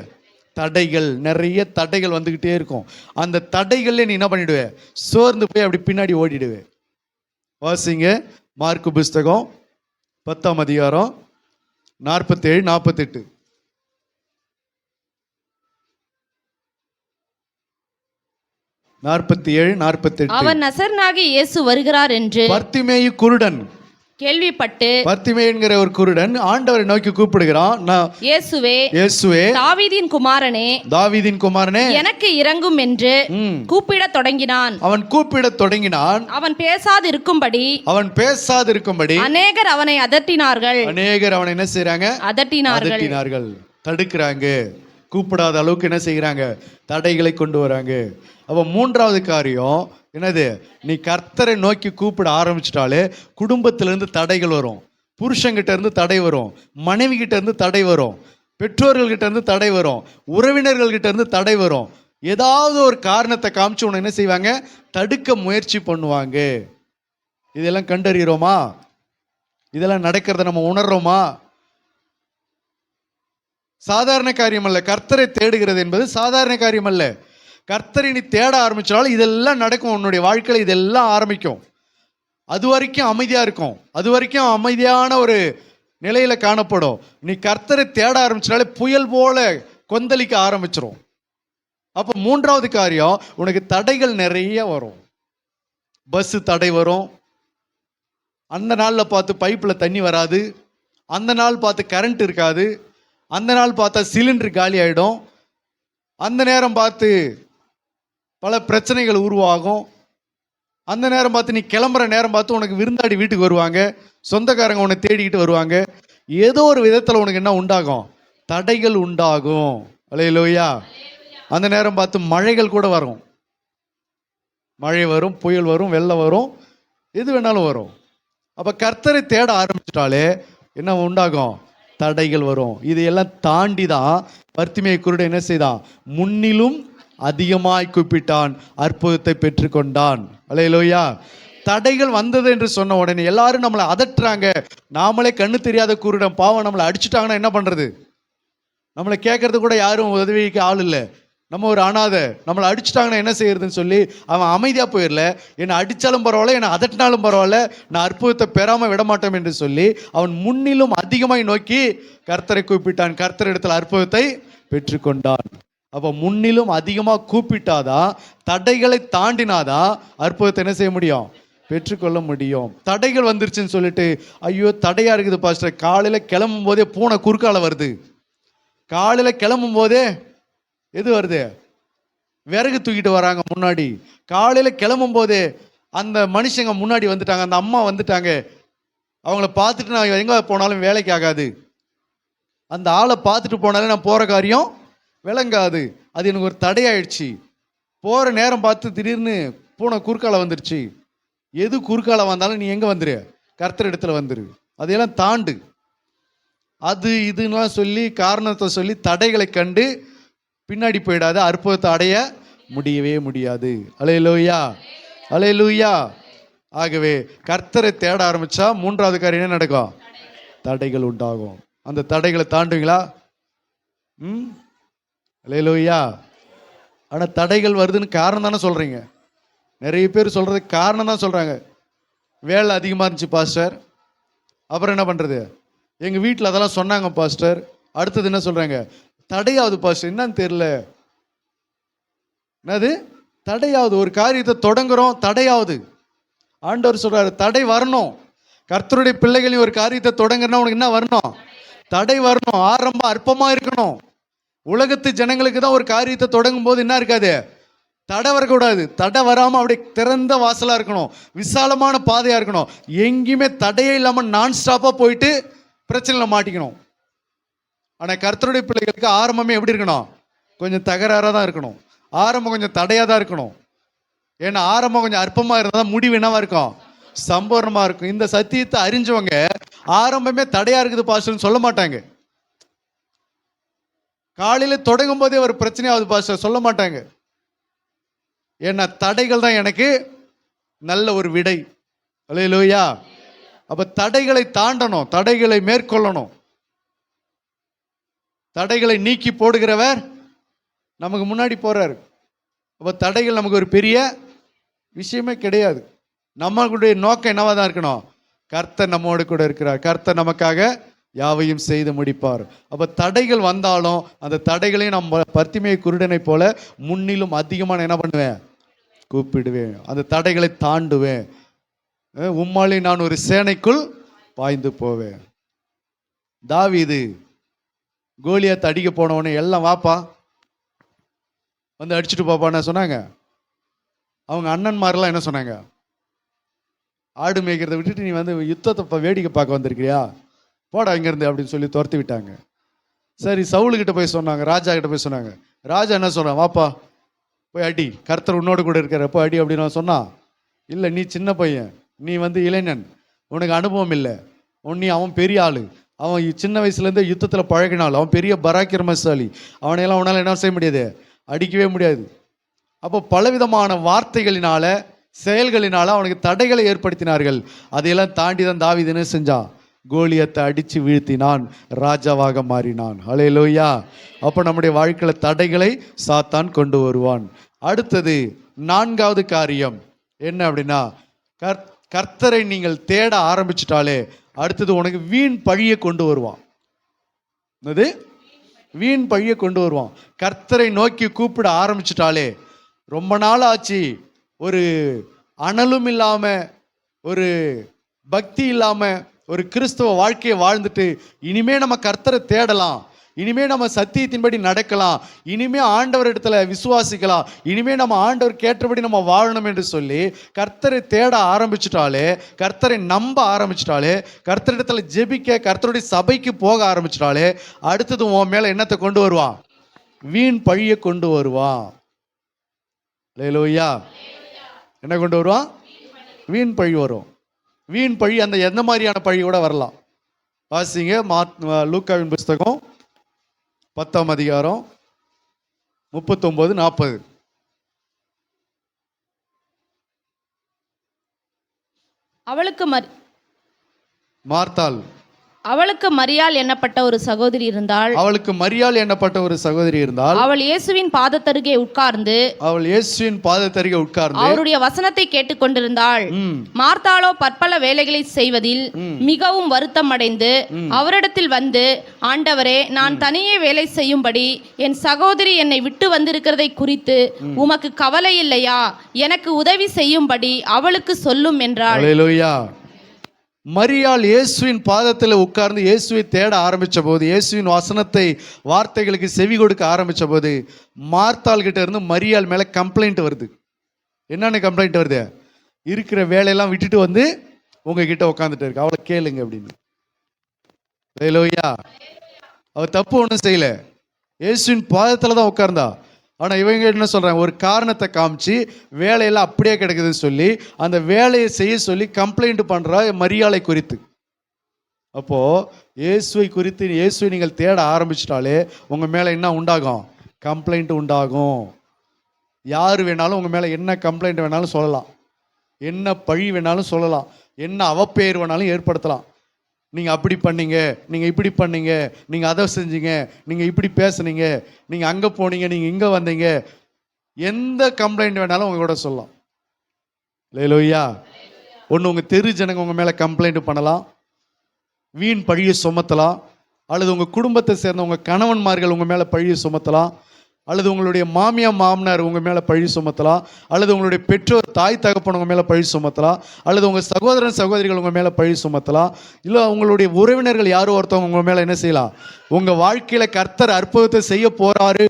தடைகள். நிறைய தடைகள் வந்துகிட்டே இருக்கும். அந்த தடைகள்ல நீ என்ன பண்ணிடுவே? சோர்ந்து போய் அப்படி பின்னாடி ஓடிடுவே. வாசிங்க மார்க்கு புஸ்தகம் 10ஆம் அதிகாரம் 47, 48. அவர் நசரேயனாகிய இயேசு வருகிறார் என்று பர்த்திமேயு குருடன் கேள்விப்பட்டு, பர்த்திமேயு என்கிற ஒரு குருடன் ஆண்டவரை நோக்கி கூப்பிடுகிறான். இயேசுவே தாவீதின் குமாரனே எனக்கு இரங்கும் என்று கூப்பிடத் தொடங்கினான். அவன் கூப்பிடத் தொடங்கினான். அவன் பேசாதிருக்கும்படி அநேகர் அவனை அதட்டினார்கள். அவனை என்ன செய்றாங்க? அதட்டினார்கள், தடுக்கிறாங்க. கூப்பிடாத அளவுக்கு என்ன செய்கிறாங்க? தடைகளை கொண்டு வராங்க. அப்ப மூன்றாவது காரியம் என்னது? நீ கர்த்தரை நோக்கி கூப்பிட ஆரம்பிச்சிட்டாலே குடும்பத்திலிருந்து தடைகள் வரும். புருஷங்கிட்ட இருந்து தடை வரும், மனைவி கிட்ட இருந்து தடை வரும், பெற்றோர்கள்கிட்ட இருந்து தடை வரும், உறவினர்கள்கிட்ட இருந்து தடை வரும். ஏதாவது ஒரு காரணத்தை காமிச்சு உன்னை என்ன செய்வாங்க? தடுக்க முயற்சி பண்ணுவாங்க. இதெல்லாம் கண்டறிகிறோமா? இதெல்லாம் நடக்கிறத நம்ம உணர்றோமா? சாதாரண காரியம் அல்ல. கர்த்தரை தேடுகிறது என்பது சாதாரண காரியம் அல்ல. கர்த்தரை நீ தேட ஆரம்பிச்சாலும் இதெல்லாம் நடக்கும். உன்னுடைய வாழ்க்கையில் இதெல்லாம் ஆரம்பிக்கும். அது வரைக்கும் அமைதியா இருக்கும், அது வரைக்கும் அமைதியான ஒரு நிலையில காணப்படும். நீ கர்த்தரை தேட ஆரம்பிச்சாலே புயல் போல கொந்தளிக்க ஆரம்பிச்சிரும். அப்ப மூன்றாவது காரியம், உனக்கு தடைகள் நிறைய வரும். பஸ் தடை வரும். அந்த நாளில் பார்த்து பைப்பில் தண்ணி வராது, அந்த நாள் பார்த்து கரண்ட் இருக்காது, அந்த நாள் பார்த்தா சிலிண்டர் காலி ஆகிடும், அந்த நேரம் பார்த்து பல பிரச்சனைகள் உருவாகும், அந்த நேரம் பார்த்து நீ கிளம்புற நேரம் பார்த்து உனக்கு விருந்தாடி வீட்டுக்கு வருவாங்க, சொந்தக்காரங்க உன்னை தேடிக்கிட்டு வருவாங்க. ஏதோ ஒரு விதத்தில் உனக்கு என்ன உண்டாகும்? தடைகள் உண்டாகும். அல்லேலூயா. அந்த நேரம் பார்த்து மழைகள் கூட வரும். மழை வரும், புயல் வரும், வெள்ளம் வரும், எது வேணாலும் வரும். அப்போ கர்த்தரை தேட ஆரம்பிச்சிட்டாலே என்ன உண்டாகும்? தடைகள் வரும். இதையெல்லாம் தாண்டி தான் பர்த்திமேயு குருடன் என்ன செய்தான்? முன்னிலும் அதிகமாய் கூப்பிட்டான், அற்புதத்தை பெற்றுக்கொண்டான். அல்லேலூயா. தடைகள் வந்தது என்று சொன்ன உடனே எல்லாரும் நம்மளை அதட்டுறாங்க. நாமளே கண்ணு தெரியாத குருடன் பாவம் நம்மளை அடிச்சுட்டாங்கன்னா என்ன பண்றது? நம்மளை கேட்கறது கூட யாரும் உதவிக்கு ஆள் இல்லை. நம்ம ஒரு அனாதை, நம்மளை அடிச்சுட்டாங்கன்னா என்ன செய்யறதுன்னு சொல்லி அவன் அமைதியா போயிடல. என்னை அடித்தாலும் பரவாயில்ல, என்னை அதட்டினாலும் பரவாயில்ல, நான் அற்புதத்தை பெறாமல் விடமாட்டோம் என்று சொல்லி அவன் முன்னிலும் அதிகமாய் நோக்கி கர்த்தரை கூப்பிட்டான். கர்த்தர் இடத்துல அற்புதத்தை பெற்றுக்கொண்டான். அப்போ முன்னிலும் அதிகமாக கூப்பிட்டாதான், தடைகளை தாண்டினாதான் அற்புதத்தை என்ன செய்ய முடியும்? பெற்றுக்கொள்ள முடியும். தடைகள் வந்துருச்சுன்னு சொல்லிட்டு ஐயோ தடையா இருக்குது பாஸ்டர், காலையில் கிளம்பும் போதே பூனை குறுக்கால வருது, காலையில் கிளம்பும் போதே எது வருது? விறகு தூக்கிட்டு வராங்க முன்னாடி, காலையில் கிளம்பும் போதே அந்த மனுஷங்க முன்னாடி வந்துட்டாங்க, அந்த அம்மா வந்துட்டாங்க, அவங்கள பார்த்துட்டு நான் எங்கே போனாலும் வேலைக்கு ஆகாது, அந்த ஆளை பார்த்துட்டு போனாலே நான் போகிற காரியம் விளங்காது, அது எனக்கு ஒரு தடையாயிடுச்சு. போகிற நேரம் பார்த்து திடீர்னு பூனை குறுக்கால வந்துருச்சு. எது குறுக்கால வந்தாலும் நீ எங்கே வந்துரு? கர்த்தர் இடத்துல வந்துரு. அதையெல்லாம் தாண்டு. அது இதுலாம் சொல்லி காரணத்தை சொல்லி தடைகளை கண்டு பின்னாடி போயிடாத, அற்புதத்தை அடைய முடியவே முடியாது. அல்லேலூயா, அல்லேலூயா. ஆகவே கர்த்தரை தேட ஆரம்பிச்சா மூன்றாவது காரியம் என்ன நடக்கும்? தடைகள் உண்டாகும். அந்த தடைகளை தாண்டுவீங்களா? அல்லேலூயா. ஆனால் தடைகள் வருதுன்னு காரணம் தானே சொல்கிறீங்க. நிறைய பேர் சொல்கிறதுக்கு காரணம் தான் சொல்கிறாங்க. வேலை அதிகமாக இருந்துச்சு பாஸ்டர், அப்புறம் என்ன பண்ணுறது? எங்கள் வீட்டில் அதெல்லாம் சொன்னாங்க பாஸ்டர். அடுத்தது என்ன சொல்கிறாங்க? தடையாவது பாஸ்டர், என்னன்னு தெரியல. என்னது தடையாவது? ஒரு காரியத்தை தொடங்குறோம், தடையாவது. ஆண்டவர் சொல்கிறாரு தடை வரணும். கர்த்தருடைய பிள்ளைகளையும் ஒரு காரியத்தை தொடங்குறனா உனக்கு என்ன வரணும்? தடை வரணும், ஆரம்பம் அற்பமா இருக்கணும். உலகத்து ஜனங்களுக்கு தான் ஒரு காரியத்தை தொடங்கும் போது என்ன இருக்காது, தடை வரக்கூடாது. தடை வராம அப்படியே திறந்த வாசலா இருக்கணும், விசாலமான பாதையா இருக்கணும். எங்கேயுமே தடையே இல்லாம நான் ஸ்டாப்பா போயிட்டு பிரச்சனையில மாட்டிக்கணும். ஆனா கர்த்தருடைய பிள்ளைகளுக்கு ஆரம்பமே எப்படி இருக்கணும், கொஞ்சம் தகராறா தான் இருக்கணும். ஆரம்பம் கொஞ்சம் தடையா தான் இருக்கணும். ஏன்னா ஆரம்பம் கொஞ்சம் அற்பமா இருந்தா முடிவு என்னவா இருக்கும், சம்பூர்ணமா இருக்கும். இந்த சத்தியத்தை அறிஞ்சவங்க ஆரம்பமே தடையா இருக்குது பாஸ்டர்னு சொல்ல மாட்டாங்க. காலையில தொடங்கும் போதே ஒரு பிரச்சனையாவது பாஸ்டர் சொல்ல மாட்டாங்க. ஏன்னா தடைகள் தான் எனக்கு நல்ல ஒரு விடை. அல்லேலூயா. அப்ப தடைகளை தாண்டணும், தடைகளை மேற்கொள்ளணும். தடைகளை நீக்கி போடுகிறவர் நமக்கு முன்னாடி போறாரு. அப்ப தடைகள் நமக்கு ஒரு பெரிய விஷயமே கிடையாது. நம்மளுடைய நோக்கம் என்னவா தான் இருக்கணும், கர்த்தர் நம்மோடு கூட இருக்கிறார், கர்த்தர் நமக்காக யாவையும் செய்து முடிப்பார். அப்ப தடைகள் வந்தாலும் அந்த தடைகளையும் நம்ம பர்த்திமை குருடனை போல முன்னிலும் அதிகமான என்ன பண்ணுவேன், கூப்பிடுவேன். அந்த தடைகளை தாண்டுவேன். உம்மாலே நான் ஒரு சேனைக்குள் பாய்ந்து போவேன். தாவீது கோலியாத்தை அடிக்க போனவனே எல்லாம் வாப்பா வந்து அடிச்சுட்டு பாப்பான்னு சொன்னாங்க. அவங்க அண்ணன்மாரெல்லாம் என்ன சொன்னாங்க, ஆடு மேய்க்கிறத விட்டுட்டு நீ வந்து யுத்தத்தை வேடிக்கை பார்க்க வந்திருக்கிறியா, போடா இங்கேருந்து அப்படின்னு சொல்லி துரத்தி விட்டாங்க. சரி, சவுலுக்கிட்ட போய் சொன்னாங்க, ராஜா கிட்ட போய் சொன்னாங்க. ராஜா என்ன சொல்கிறான், வாப்பா போய் அடி, கர்த்தர் உன்னோடு கூட இருக்கிற போய் அடி அப்படின்னு சொன்னா, இல்லை நீ சின்ன பையன், நீ வந்து இளைஞன், உனக்கு அனுபவம் இல்லை, அவன் பெரிய ஆள், அவன் சின்ன வயசுலேருந்தே யுத்தத்தில் பழகினாள், அவன் பெரிய பராக்கிரமசாலி, அவனையெல்லாம் அவனால் என்ன செய்ய முடியாது, அடிக்கவே முடியாது. அப்போ பலவிதமான வார்த்தைகளினால செயல்களினால அவனுக்கு தடைகளை ஏற்படுத்தினார்கள். அதையெல்லாம் தாண்டி தான் தாவீது என்ன செஞ்சான், கோலியத்தை அடித்து வீழ்த்தினான், ராஜாவாக மாறினான். ஹல்லேலூயா. அப்போ நம்முடைய வாழ்க்கையில் தடைகளை சாத்தான் கொண்டு வருவான். அடுத்தது 4வது காரியம் என்ன அப்படின்னா, கர்த்தரை நீங்கள் தேட ஆரம்பிச்சிட்டாலே அடுத்தது உனக்கு வீண் பழியை கொண்டு வருவான். என்னது, வீண் பழியை கொண்டு வருவான். கர்த்தரை நோக்கி கூப்பிட ஆரம்பிச்சிட்டாலே, ரொம்ப நாள் ஆச்சு ஒரு அனலும் இல்லாம, ஒரு பக்தி இல்லாம, ஒரு கிறிஸ்தவ வாழ்க்கையை வாழ்ந்துட்டு இனிமே நம்ம கர்த்தரை தேடலாம், இனிமே நம்ம சத்தியத்தின்படி நடக்கலாம், இனிமே ஆண்டவர் இடத்துல விசுவாசிக்கலாம், இனிமே நம்ம ஆண்டவர் கேட்டபடி நம்ம வாழணும் என்று சொல்லி கர்த்தரை தேட ஆரம்பிச்சிட்டாலே, கர்த்தரை நம்ப ஆரம்பிச்சிட்டாலே, கர்த்தரிடத்துல ஜெபிக்க, கர்த்தருடைய சபைக்கு போக ஆரம்பிச்சிட்டாலே அடுத்தது உன் மேல என்னத்தை கொண்டு வருவான், வீண் பழியை கொண்டு வருவான். அல்லேலூயா. என்ன கொண்டு வருவான், வீண் பழி வரும். வீண் பழி அந்த எந்த மாதிரியான பழி கூட வரலாம். வாசிங்க லூக்காவின் புஸ்தகம் 10ஆம் அதிகாரம் 39-40. மார்த்தாள், அவளுக்கு மரியாள் எண்ணப்பட்ட ஒரு சகோதரி இருந்தாள். அவள் இயேசுவின் பாதத்தருகே உட்கார்ந்து அவருடைய வசனத்தை கேட்டுக்கொண்டிருந்தாள். மார்த்தாளோ பற்பல வேலைகளை செய்வதில் மிகவும் வருத்தம் அடைந்து அவரிடத்தில் வந்து, ஆண்டவரே, நான் தனியே வேலை செய்யும்படி என் சகோதரி என்னை விட்டு வந்திருக்கிறதை குறித்து உமக்கு கவலை இல்லையா? எனக்கு உதவி செய்யும்படி அவளுக்கு சொல்லும் என்றாள். மரியாள் இயேசுவின் பாதத்தில் உட்கார்ந்து இயேசுவை தேட ஆரம்பித்த போது, இயேசுவின் வசனத்தை வார்த்தைகளுக்கு செவி கொடுக்க ஆரம்பித்த போது, மார்த்தாள் கிட்ட இருந்து மரியாள் மேலே கம்ப்ளைண்ட் வருது. என்னென்ன கம்ப்ளைண்ட் வருது, இருக்கிற வேலையெல்லாம் விட்டுட்டு வந்து உங்ககிட்ட உட்காந்துட்டு இருக்கு, அவளை கேளுங்க அப்படின்னு. அவ தப்பு ஒன்றும் செய்யல, இயேசுவின் பாதத்தில் தான் உட்கார்ந்தா. ஆனால் இவங்க என்ன சொல்கிறாங்க, ஒரு காரணத்தை காமிச்சு வேலையெல்லாம் அப்படியே கிடைக்குதுன்னு சொல்லி அந்த வேலையை செய்ய சொல்லி கம்ப்ளைண்ட் பண்ணுறா மரியாளை குறித்து. அப்போது இயேசுவை குறித்து, இயேசுவை நீங்கள் தேட ஆரம்பிச்சிட்டாலே உங்கள் மேலே என்ன உண்டாகும், கம்ப்ளைண்ட் உண்டாகும். யார் வேணாலும் உங்கள் மேலே என்ன கம்ப்ளைண்ட் வேணாலும் சொல்லலாம், என்ன பழி வேணாலும் சொல்லலாம், என்ன அவப்பெயர் வேணாலும் ஏற்படுத்தலாம். நீங்கள் அப்படி பண்ணீங்க, நீங்கள் இப்படி பண்ணீங்க, நீங்கள் அதை செஞ்சீங்க, நீங்கள் இப்படி பேசுனீங்க, நீங்கள் அங்கே போனீங்க, நீங்கள் இங்கே வந்தீங்க, எந்த கம்ப்ளைண்ட் வேணாலும் உங்க கூட சொல்லலாம். அல்லேலூயா. ஒன்று உங்கள் தெரு ஜனங்க உங்கள் மேலே கம்ப்ளைண்ட் பண்ணலாம், வீண் பழியை சுமத்தலாம், அல்லது உங்கள் குடும்பத்தை சேர்ந்த உங்கள் கணவன்மார்கள் உங்கள் மேலே பழியை சுமத்தலாம், அல்லது உங்களுடைய மாமியா மாமனார் உங்கள் மேலே பழி சுமத்தலாம், அல்லது உங்களுடைய பெற்றோர் தாய் தகப்பன் உங்கள் மேலே பழி சுமத்தலாம், அல்லது உங்கள் சகோதரன் சகோதரிகள் உங்கள் மேலே பழி சுமத்தலாம், இல்லை உங்களுடைய உறவினர்கள் யாரோ ஒருத்தவங்க உங்கள் மேலே என்ன செய்யலாம். உங்கள் வாழ்க்கையில் கர்த்தர் அற்புதத்தை செய்ய போகிறாரு,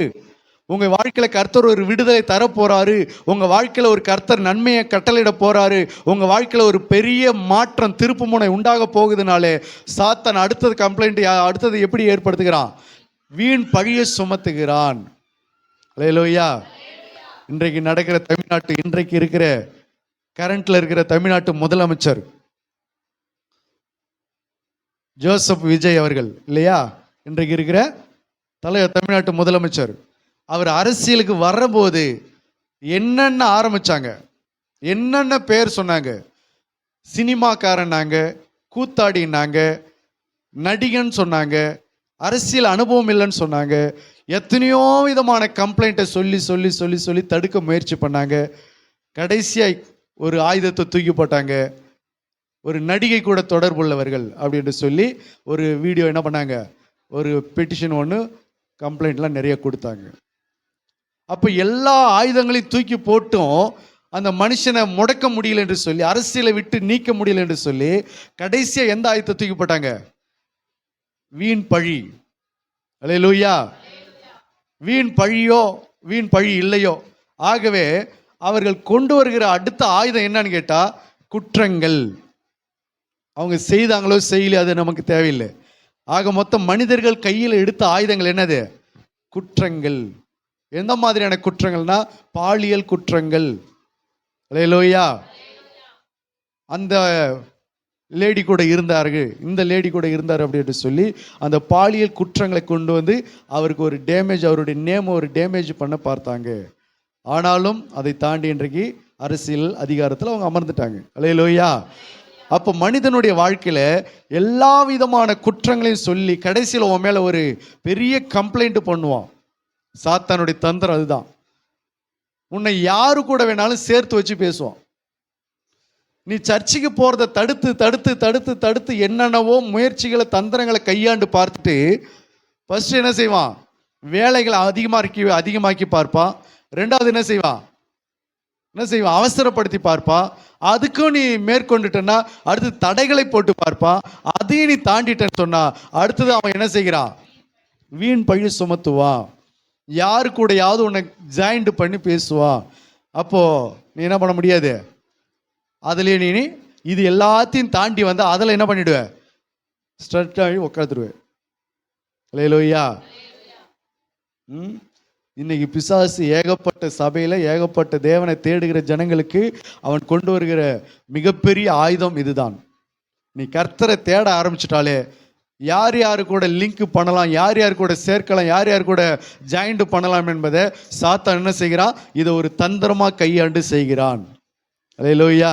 உங்கள் வாழ்க்கையில் கர்த்தர் ஒரு விடுதலை தர போகிறாரு, உங்கள் வாழ்க்கையில் ஒரு கர்த்தர் நன்மையை கட்டளையிட போகிறாரு, உங்கள் வாழ்க்கையில் ஒரு பெரிய மாற்றம் திருப்பு முனை உண்டாக போகுதுனாலே சாத்தான் அடுத்தது கம்ப்ளைண்ட் அடுத்தது எப்படி ஏற்படுத்துகிறான், வீண் பழியை சுமத்துகிறான். அல்லேலூயா. இன்றைக்கு நடக்கிற தமிழ்நாட்டு, இன்றைக்கு இருக்கிற கரண்ட்ல இருக்கிற தமிழ்நாட்டு முதலமைச்சர் ஜோசப் விஜய் அவர்கள் இல்லையா, இன்றைக்கு இருக்கிற தமிழ்நாட்டு முதலமைச்சர், அவர் அரசியலுக்கு வரும்போது என்னென்ன ஆரம்பிச்சாங்க, என்னென்ன பேர் சொன்னாங்க. சினிமாக்காரனாங்க, கூத்தாடினாங்க, நடிகன் சொன்னாங்க, அரசியல் அனுபவம் இல்லைன்னு சொன்னாங்க, எத்தனையோ விதமான கம்ப்ளைண்ட்டை சொல்லி சொல்லி சொல்லி சொல்லி தடுக்க முயற்சி பண்ணாங்க. கடைசியாக ஒரு ஆயுதத்தை தூக்கி போட்டாங்க. ஒரு நடிகை கூட தொடர்புள்ளவர்கள் அப்படின்னு சொல்லி ஒரு வீடியோ என்ன பண்ணாங்க, ஒரு பெட்டிஷன் ஒன்று கம்ப்ளைண்ட்லாம் நிறைய கொடுத்தாங்க. அப்போ எல்லா ஆயுதங்களையும் தூக்கி போட்டும் அந்த மனுஷனை முடக்க முடியல என்று சொல்லி, அரசியலை விட்டு நீக்க முடியல என்று சொல்லி கடைசியாக எந்த ஆயுதத்தை தூக்கி போட்டாங்க, வீண் பழி. அல்லேலூயா. வீண் பழியோ வீண் பழி இல்லையோ, ஆகவே அவர்கள் கொண்டு வருகிற அடுத்த ஆயுதம் என்னன்னு கேட்டா குற்றங்கள். அவங்க செய்தாங்களோ செய்யலையோ அது நமக்கு தேவையில்லை. ஆக மொத்தம் மனிதர்கள் கையில் எடுத்த ஆயுதங்கள் என்னது, குற்றங்கள். எந்த மாதிரியான குற்றங்கள்னா பாலியல் குற்றங்கள். அல்லேலூயா. அந்த லேடி கூட இருந்தார்கள், இந்த லேடி கூட இருந்தார் அப்படின்னு சொல்லி அந்த பாலியல் குற்றங்களை கொண்டு வந்து அவருக்கு ஒரு டேமேஜ், அவருடைய நேம் ஒரு டேமேஜ் பண்ண பார்த்தாங்க. ஆனாலும் அதை தாண்டி இன்றைக்கு அரசியல் அதிகாரத்தில் அவங்க அமர்ந்துட்டாங்க. அல்லேலூயா. அப்போ மனிதனுடைய வாழ்க்கையில் எல்லா விதமான குற்றங்களையும் சொல்லி கடைசியில் உன் மேலே ஒரு பெரிய கம்ப்ளைண்ட் பண்ணுவான். சாத்தானுடைய தந்திரம் அதுதான். உன்னை யாரு கூட வேணாலும் சேர்த்து வச்சு பேசுவான். நீ சர்ச்சுக்கு போகிறத தடுத்து தடுத்து தடுத்து தடுத்து என்னென்னவோ முயற்சிகளை தந்திரங்களை கையாண்டு பார்த்துட்டு ஃபர்ஸ்ட் என்ன செய்வான், வேலைகளை அதிகமாக்கி பார்ப்பான். ரெண்டாவது என்ன செய்வான், அவசரப்படுத்தி பார்ப்பான். அதுக்கும் நீ மேற்கொண்டுட்டன்னா அடுத்து தடைகளை போட்டு பார்ப்பான். அதையும் நீ தாண்டிட்டேன்னு சொன்னா அடுத்தது அவன் என்ன செய்கிறான், வீண் பழி சுமத்துவான். யாரு கூடயாவது உன்னை ஜாயிண்ட் பண்ணி பேசுவான். அப்போ நீ என்ன பண்ண முடியாது, அதுலேயே நீ இது எல்லாத்தையும் தாண்டி வந்தா அதில் என்ன பண்ணிடுவ, ஸ்ட்ரெட்டாகி உட்காந்துருவேன். அல்லேலூயா. இன்னைக்கு பிசாசு ஏகப்பட்ட சபையில் ஏகப்பட்ட தேவனை தேடுகிற ஜனங்களுக்கு அவன் கொண்டு வருகிற மிகப்பெரிய ஆயுதம் இதுதான். நீ கர்த்தரை தேட ஆரம்பிச்சிட்டாலே யார் யாரு கூட லிங்க் பண்ணலாம், யார் யார் கூட சேர்க்கலாம், யார் யார் கூட ஜாயிண்ட் பண்ணலாம் என்பதை சாத்தான் என்ன செய்கிறான், இதை ஒரு தந்திரமாக கையாண்டு செய்கிறான். அல்லேலூயா.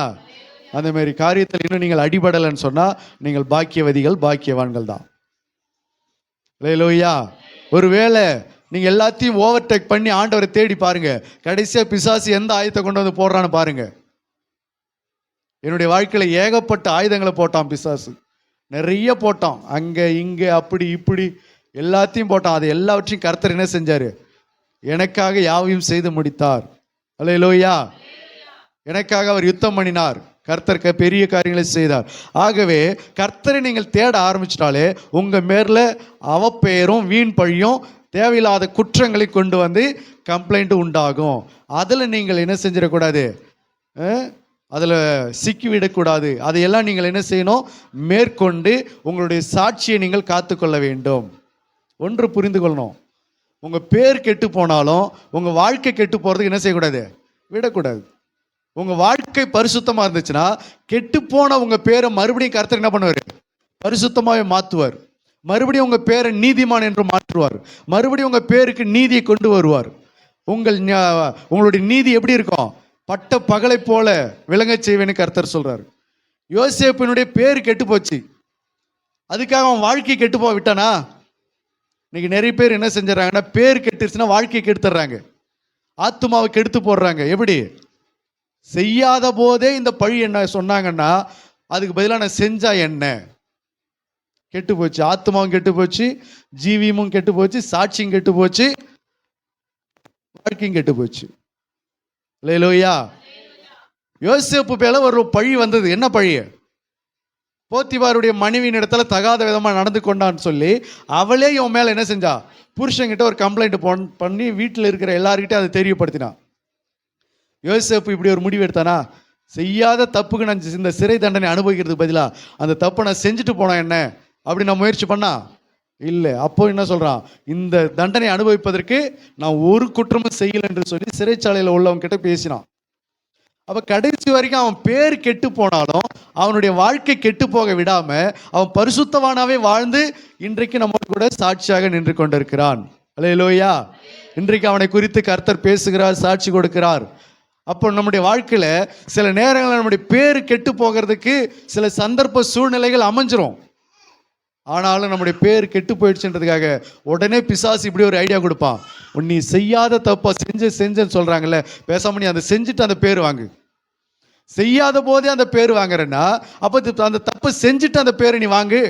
அந்த மாதிரி காரியத்தில் இன்னும் நீங்கள் அடிபடலைன்னு சொன்னால் நீங்கள் பாக்கியவதிகள், பாக்கியவான்கள் தான். அல்லேலூயா. ஒருவேளை நீங்கள் எல்லாத்தையும் ஓவர்டேக் பண்ணி ஆண்டவரை தேடி பாருங்க, கடைசியாக பிசாசு எந்த ஆயுதத்தை கொண்டு வந்து போடுறான்னு பாருங்க. என்னுடைய வாழ்க்கையில் ஏகப்பட்ட ஆயுதங்களை போட்டான் பிசாசு, நிறைய போட்டான், அங்கே இங்கே அப்படி இப்படி எல்லாத்தையும் போட்டான். அது எல்லாவற்றையும் கர்த்தர் என்ன செஞ்சார், எனக்காக யாவையும் செய்து முடித்தார். அல்லேலூயா. எனக்காக அவர் யுத்தம் பண்ணினார், கர்த்தருக்கு பெரிய காரியங்களை செய்தார். ஆகவே கர்த்தரை நீங்கள் தேட ஆரம்பிச்சிட்டாலே உங்க மேல அவப்பெயரும் வீண் பழியும் தேவையில்லாத குற்றங்களை கொண்டு வந்து கம்ப்ளைண்ட் உண்டாகும். அதில் நீங்கள் என்ன செஞ்சிடக்கூடாது, அதில் சிக்கிவிடக்கூடாது. அதையெல்லாம் நீங்கள் என்ன செய்யணும், மேற்கொண்டு உங்களுடைய சாட்சியை நீங்கள் காத்துக்கொள்ள வேண்டும். ஒன்று புரிந்து கொள்ளணும், உங்கள் பேர் கெட்டு போனாலும் உங்கள் வாழ்க்கை கெட்டு போகிறதுக்கு என்ன செய்யக்கூடாது, விடக்கூடாது. உங்கள் வாழ்க்கை பரிசுத்தமாக இருந்துச்சுன்னா கெட்டு போன உங்கள் பேரை மறுபடியும் கர்த்தர் என்ன பண்ணுவார், பரிசுத்தமாகவே மாற்றுவார். மறுபடியும் உங்கள் பேரை நீதிமான் என்று மாற்றுவார். மறுபடியும் உங்கள் பேருக்கு நீதியை கொண்டு வருவார். உங்களுடைய நீதி எப்படி இருக்கும், பட்ட பகலை போல விளங்க செய்வேன்னு கர்த்தர் சொல்றாரு. யோசேப்பினுடைய பேர் கெட்டு போச்சு, அதுக்காக அவன் வாழ்க்கை கெட்டு போக விட்டானா? இன்னைக்கு நிறைய பேர் என்ன செஞ்சாங்கன்னா, பேர் கெட்டுருச்சுன்னா வாழ்க்கையை கெடுத்துடுறாங்க, ஆத்துமாவை கெடுத்து போடுறாங்க. எப்படி, செய்யாத போதே இந்த பழி என்ன சொன்னாங்கன்னா அதுக்கு பதிலாக நான் செஞ்சா என்ன, கெட்டு போச்சு. ஆத்மாவும் கெட்டு போச்சு, ஜீவியமும் கெட்டு போச்சு, சாட்சியும் கெட்டு போச்சு, வாழ்க்கையும் கெட்டு போச்சு. அல்லேலூயா. யோசேப்பு மேல ஒரு பழி வந்தது. என்ன பழி? போத்திபாருடைய மனைவியின் இடத்துல தகாத விதமா நடந்து கொண்டான்னு சொல்லி அவளே இவன் மேல என்ன செஞ்சா, புருஷன்கிட்ட ஒரு கம்ப்ளைண்ட் பண்ணி வீட்டில் இருக்கிற எல்லார்கிட்டையும் அதை தெரியப்படுத்தினான். யோசேப்பு இப்படி ஒரு முடிவு எடுத்தானா, செய்யாத தப்புக்கு நான் இந்த சிறை தண்டனை அனுபவிக்கிறதுக்கு பதிலாக அந்த தப்பை நான் செஞ்சுட்டு போனா என்ன அப்படி நான் முயற்சி பண்ணா இல்லை. அப்போ என்ன சொல்றான், இந்த தண்டனை அனுபவிப்பதற்கு நான் ஒரு குற்றமும் செய்யலை என்று சொல்லி சிறைச்சாலையில் உள்ளவங்க கிட்ட பேசினான். அப்ப கடைசி வரைக்கும் அவன் பேர் கெட்டு போனாலும் அவனுடைய வாழ்க்கை கெட்டு போக விடாம அவன் பரிசுத்தவானாவே வாழ்ந்து இன்றைக்கு நம்ம கூட சாட்சியாக நின்று கொண்டிருக்கிறான். அல்லேலூயா. இன்றைக்கு அவனை குறித்து கர்த்தர் பேசுகிறார், சாட்சி கொடுக்கிறார். அப்போ நம்முடைய வாழ்க்கையில சில நேரங்களில் நம்முடைய பேர் கெட்டு போகிறதுக்கு சில சந்தர்ப்ப சூழ்நிலைகள் அமைஞ்சிரும். ஆனாலும் நம்முடைய பேர் கெட்டு போயிடுச்சுன்றதுக்காக உடனே பிசாசு இப்படி ஒரு ஐடியா கொடுப்பான். நீ செய்யாத தப்பா செஞ்சேன்னு சொல்றாங்கல்ல, பேசாம நீ அதை செஞ்சுட்டு அந்த பேர் வாங்கு. செய்யாத போதே அந்த பேர் வாங்குறேன்னா அப்ப அந்த தப்பை செஞ்சுட்டு அந்த பேரை நீ வாங்கு.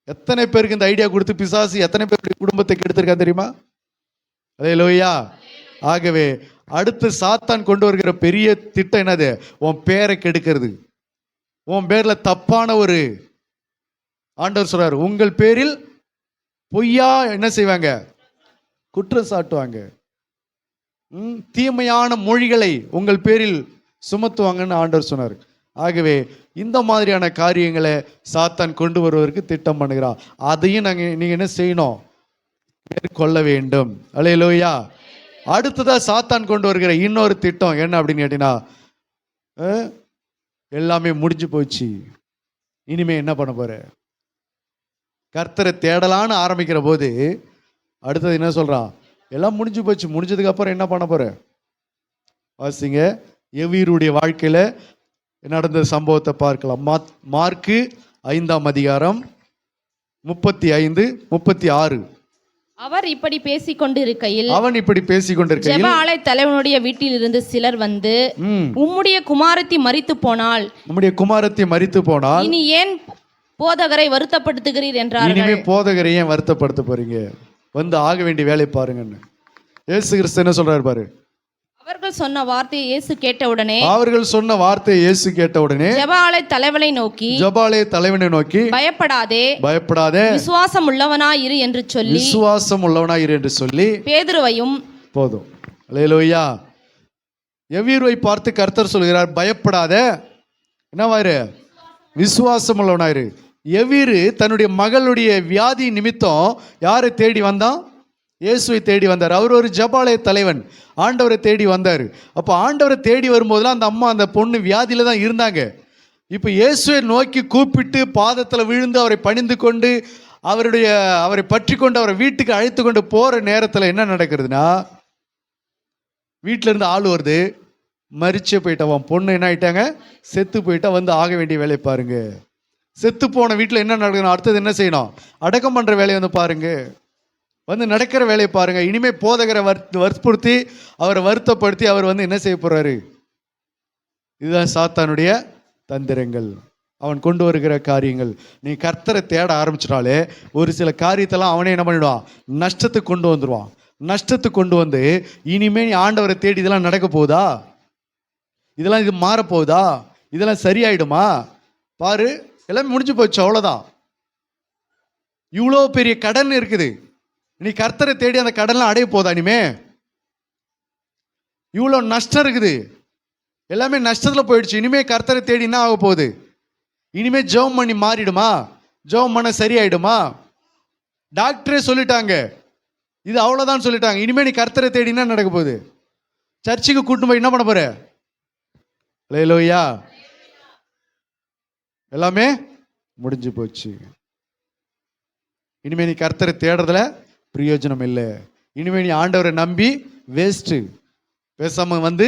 எத்தனை பேருக்கு இந்த ஐடியா கொடுத்து பிசாசு எத்தனை பேருடைய குடும்பத்தை கெடுத்திருக்கான் தெரியுமா? அல்லேலூயா. ஆகவே அடுத்து சாத்தான் கொண்டு வருகிற பெரிய திட்டம் என்னது? உன் பேரை கெடுக்கிறது. உன் பேர்ல தப்பான ஒரு, ஆண்டவர் சொல்றாரு, உங்கள் பேரில் பொய்யா என்ன செய்வாங்க? குற்றம் சாட்டுவாங்க. தீமையான மொழிகளை உங்கள் பேரில் சுமத்துவாங்கன்னு ஆண்டவர் சொன்னார். ஆகவே இந்த மாதிரியான காரியங்களை சாத்தான் கொண்டு வருவதற்கு திட்டம் பண்ணுகிறான். அதையும் நீங்க என்ன செய்யணும்? மேற்கொள்ள வேண்டும். அல்லேலூயா. அடுத்ததா சாத்தான் கொண்டு வருகிற இன்னொரு திட்டம் என்ன அப்படின்னு கேட்டீங்கன்னா, எல்லாமே முடிஞ்சு போச்சு, இனிமே என்ன பண்ண போற? கர்த்தரை தேடலான்னு ஆரம்பிக்கிற போது அடுத்தது என்ன சொல்றான்? எல்லாம் முடிஞ்சு போச்சு, முடிஞ்சதுக்கு அப்புறம் என்ன பண்ண போற? வாசிங்க, எவ்வீருடைய வாழ்க்கையில நடந்த சம்பவத்தை பார்க்கலாம். மார்க்கு 5ஆம் அதிகாரம் 35-36. அவன் இப்படி பேசிக் கொண்டிருக்கையில் ஜெப ஆலய தலைவனுடைய வீட்டில் இருந்து சிலர் வந்து, உம்முடைய குமாரத்தி மரித்து போனால் இனி ஏன் போதகரை வருத்தப்படுத்துகிறீர் என்றார்கள். இனிமே போதகரை ஏன் வருத்தப்படுத்த போறீங்க? வந்து ஆக வேண்டிய வேலை பாருங்கன்னு இயேசு கிறிஸ்து என்ன சொல்றாரு பாரு. அவர்கள் சொன்ன வார்த்தையை இயேசு கேட்ட உடனே ஜெப ஆலய தலைவனை நோக்கி பயப்படாதே விசுவாசம் உள்ளவனாய் இரு என்று சொல்லி பேதுருவையும் போதும். அல்லேலூயா. எவ்வீருவை பார்த்து கர்த்தர் சொல்கிறார், பயப்படாதே, என்னவாயிரு? விசுவாசம் உள்ளவனாயிரு. எவ்வீரு தன்னுடைய மகளுடைய வியாதி நிமித்தம் யாரை தேடி வந்தான்? இயேசுவை தேடி வந்தார். அவர் ஒரு ஜெபாலய தலைவன், ஆண்டவரை தேடி வந்தார். அப்போ ஆண்டவரை தேடி வரும்போதெல்லாம் அந்த அம்மா, அந்த பொண்ணு வியாதியில தான் இருந்தாங்க. இப்போ இயேசுவை நோக்கி கூப்பிட்டு பாதத்தில் விழுந்து அவரை பணிந்து கொண்டு அவரை பற்றி கொண்டு அவரை வீட்டுக்கு அழைத்து கொண்டு போற நேரத்தில் என்ன நடக்கிறதுனா, வீட்டில இருந்து ஆள் வருது, மரிச்சு போயிட்டவன் பொண்ணு என்ன ஆயிட்டாங்க? செத்து போயிட்டா. வந்து ஆக வேண்டிய வேலையை பாருங்க. செத்து போன வீட்டில் என்ன நடக்கணும்? அடுத்தது என்ன செய்யணும்? அடக்கம் பண்ற வேலையை வந்து பாருங்க, வந்து நடக்கிற வேலையை பாருங்க. இனிமே போதகரை வற்புறுத்தி அவரை வருத்தப்படுத்தி அவர் வந்து என்ன செய்ய போறாரு? இதுதான் சாத்தானுடைய தந்திரங்கள், அவன் கொண்டு வருகிற காரியங்கள். நீ கர்த்தரை தேட ஆரம்பிச்சிட்டாலே ஒரு சில காரியத்தெல்லாம் அவனே என்ன பண்ணிடுவான்? நஷ்டத்துக்கு கொண்டு வந்துடுவான். நஷ்டத்துக்கு கொண்டு வந்து இனிமே நீ ஆண்டவரை தேடி இதெல்லாம் நடக்க போகுதா? இதெல்லாம் இது மாறப்போகுதா? இதெல்லாம் சரியாயிடுமா? பாரு, எல்லாமே முடிஞ்சு போச்சு, அவ்வளோதான். இவ்வளோ பெரிய கடன் இருக்குது, நீ கர்த்தரை தேடி அந்த கடன்லாம் அடைய போதா? இனிமே இவ்வளோ நஷ்டம் இருக்குது, எல்லாமே நஷ்டத்தில் போயிடுச்சு. இனிமே கர்த்தரை தேடி என்ன ஆக போகுது? இனிமே ஜெபம் பண்ணி மாறிடுமா? ஜெபம் பண்ண சரியாயிடுமா? டாக்டரே சொல்லிட்டாங்க, இது அவ்வளோதான் சொல்லிட்டாங்க. இனிமே நீ கர்த்தரை தேடி என்ன நடக்க போகுது? சர்ச்சுக்கு கூட்டு போய் என்ன பண்ண போற? அல்லேலூயா. எல்லாமே முடிஞ்சு போச்சு. இனிமே நீ கர்த்தரை தேடுறதுல பிரயோஜனம் இல்லை. இனிமே நீ ஆண்டவரை நம்பி வேஸ்ட்டு. பேசாம வந்து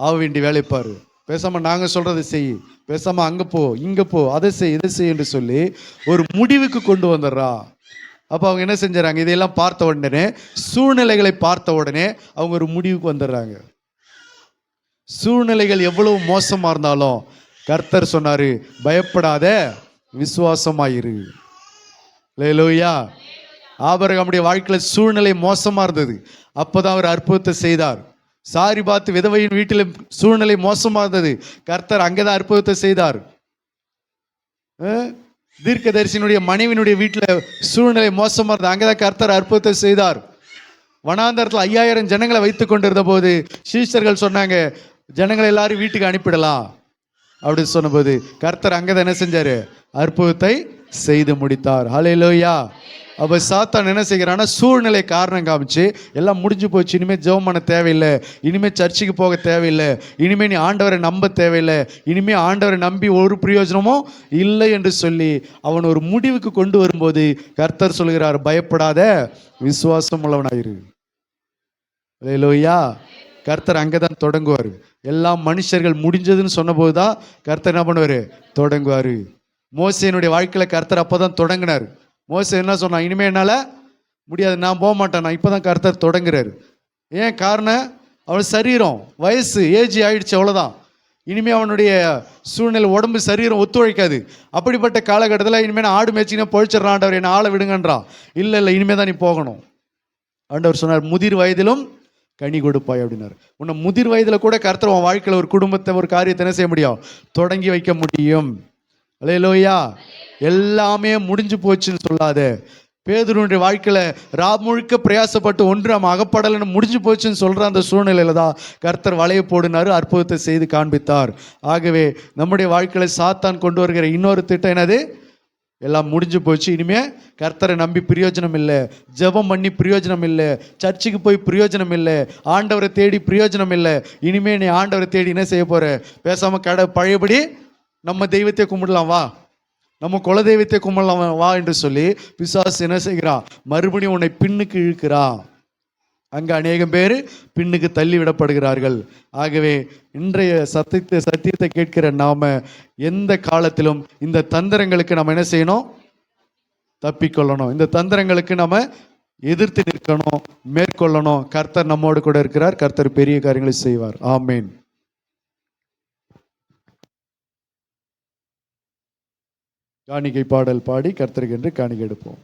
ஆக வேண்டிய வேலை பாரு. பேசாம நாங்க சொல்றதை செய், பேசாம அங்க போ, இங்க போ, அதை செய், இதை செய் என்று சொல்லி ஒரு முடிவுக்கு கொண்டு வந்துடுறா. அப்போ அவங்க என்ன செஞ்சாங்க? இதையெல்லாம் பார்த்த உடனே, சூழ்நிலைகளை பார்த்த உடனே அவங்க ஒரு முடிவுக்கு வந்துடுறாங்க. சூழ்நிலைகள் எவ்வளவு மோசமா இருந்தாலும் கர்த்தர் சொன்னாரு, பயப்படாத, விசுவாசமாயிரு. அல்லேலூயா. ஆபிரகாமுடைய வாழ்க்கையில சூழ்நிலை மோசமா இருந்தது. அப்போதான் அவர் அற்புதத்தை செய்தார். சாரி பார்த்து விதவையின் வீட்டில் சூழ்நிலை மோசமா இருந்தது, கர்த்தர் அங்கேதான் அற்புதத்தை செய்தார். தீர்க்கதரிசியினுடைய மனைவியினுடைய வீட்டில் சூழ்நிலை மோசமா இருந்தது, அங்கேதான் கர்த்தர் அற்புதத்தை செய்தார். வனாந்தரத்தில் 5000 ஜனங்களை வைத்து கொண்டிருந்த போது சீஷர்கள் சொன்னாங்க, ஜனங்களை எல்லாரும் வீட்டுக்கு அனுப்பிடலாம் அப்படின்னு சொன்னபோது கர்த்தர் அங்கதான் என்ன செஞ்சாரு? அற்புதத்தை செய்து முடித்தார். ஹல்லேலூயா. அப்ப சாத்தான் என்ன செய்கிறான்னா, சூழ்நிலை காரணம் காமிச்சு எல்லாம் முடிஞ்சு போச்சு, இனிமே ஜெபம் பண்ண தேவையில்லை, இனிமே சர்ச்சுக்கு போக தேவையில்லை, இனிமே நீ ஆண்டவரை நம்ப தேவையில்லை, இனிமே ஆண்டவரை நம்பி ஒரு பிரயோஜனமும் இல்லை என்று சொல்லி அவன் ஒரு முடிவுக்கு கொண்டு வரும்போது கர்த்தர் சொல்கிறார், பயப்படாத, விசுவாசம் உள்ளவனாயிரு. ஹல்லேலூயா. கர்த்தர் அங்கதான் தொடங்குவார். எல்லாம் மனுஷர்கள் முடிஞ்சதுன்னு சொன்னபோது தான் கர்த்தர் என்ன பண்ணுவார்? தொடங்குவார். மோசேனுடைய வாழ்க்கையில கர்த்தர் அப்போதான் தொடங்கினார். மோசே என்ன சொன்னான்? இனிமே என்னால் முடியாது, நான் போக மாட்டேன். நான் இப்போதான் கர்த்தர் தொடங்குறாரு. ஏன் காரணம்? அவன் சரீரம், வயசு, ஏஜ் ஆயிடுச்சு, அவ்வளோதான். இனிமே அவனுடைய சூழ்நிலை, உடம்பு, சரீரம் ஒத்துழைக்காது. அப்படிப்பட்ட காலகட்டத்தில் இனிமேல் நான் ஆடு மேய்ச்சிங்கன்னா பொழிச்சிடறான் ஆண்டவர், என்னை ஆளை விடுங்கன்றான். இல்லை இனிமே தான் நீ போகணும். ஆண்டவர் சொன்னார், முதிர் வயதிலும் கனி கொடுப்பாய் அப்படின்னாரு. உன்னை முதிர் வயதில் கூட கர்த்தர் உன் வாழ்க்கையில் ஒரு குடும்பத்தை, ஒரு காரியத்தை என்ன செய்ய முடியும்? தொடங்கி வைக்க முடியும். அல்லேலூயா. எல்லாமே முடிஞ்சு போச்சுன்னு சொல்லாத. பேதுருடைய வாழ்க்கையில முழுக்க பிரயாசப்பட்டு ஒன்று நம்ம அகப்படலைன்னு முடிஞ்சு போச்சுன்னு சொல்ற அந்த சூழ்நிலையில தான் கர்த்தர் வலைய போடினாரு, அற்புதத்தை செய்து காண்பித்தார். ஆகவே நம்முடைய வாழ்க்கையில சாத்தான் கொண்டு வருகிற இன்னொரு திட்டம் என்னது? எல்லாம் முடிஞ்சு போச்சு, இனிமே கர்த்தரை நம்பி பிரயோஜனம் இல்லை, ஜெபம் பண்ணி பிரயோஜனம் இல்லை, சர்ச்சுக்கு போய் பிரயோஜனம் இல்லை, ஆண்டவரை தேடி பிரயோஜனம் இல்லை, இனிமே நீ ஆண்டவரை தேடி என்ன செய்ய போற? பேசாம பழையபடி நம்ம தெய்வத்தை கும்பிடலாம் வா, நம்ம குல தெய்வத்தை கும்பிடலாம் வா என்று சொல்லி பிசாசு என்ன செய்கிறான்? மறுபடியும் உன்னை பின்னுக்கு இழுக்கிறான். அங்க அநேகம் பேர் பின்னுக்கு தள்ளி விடப்படுகிறார்கள். ஆகவே இன்றைய சத்தியத்தை கேட்கிற நாம எந்த காலத்திலும் இந்த தந்திரங்களுக்கு நம்ம என்ன செய்யணும்? தப்பிக்கொள்ளணும். இந்த தந்திரங்களுக்கு நம்ம எதிர்த்து நிற்கணும், மேற்கொள்ளணும். கர்த்தர் நம்மோடு கூட இருக்கிறார். கர்த்தர் பெரிய காரியங்களை செய்வார். ஆமேன். காணிக்கை பாடல் பாடி கர்த்தருக்கு என்று காணிக்கை எடுப்போம்.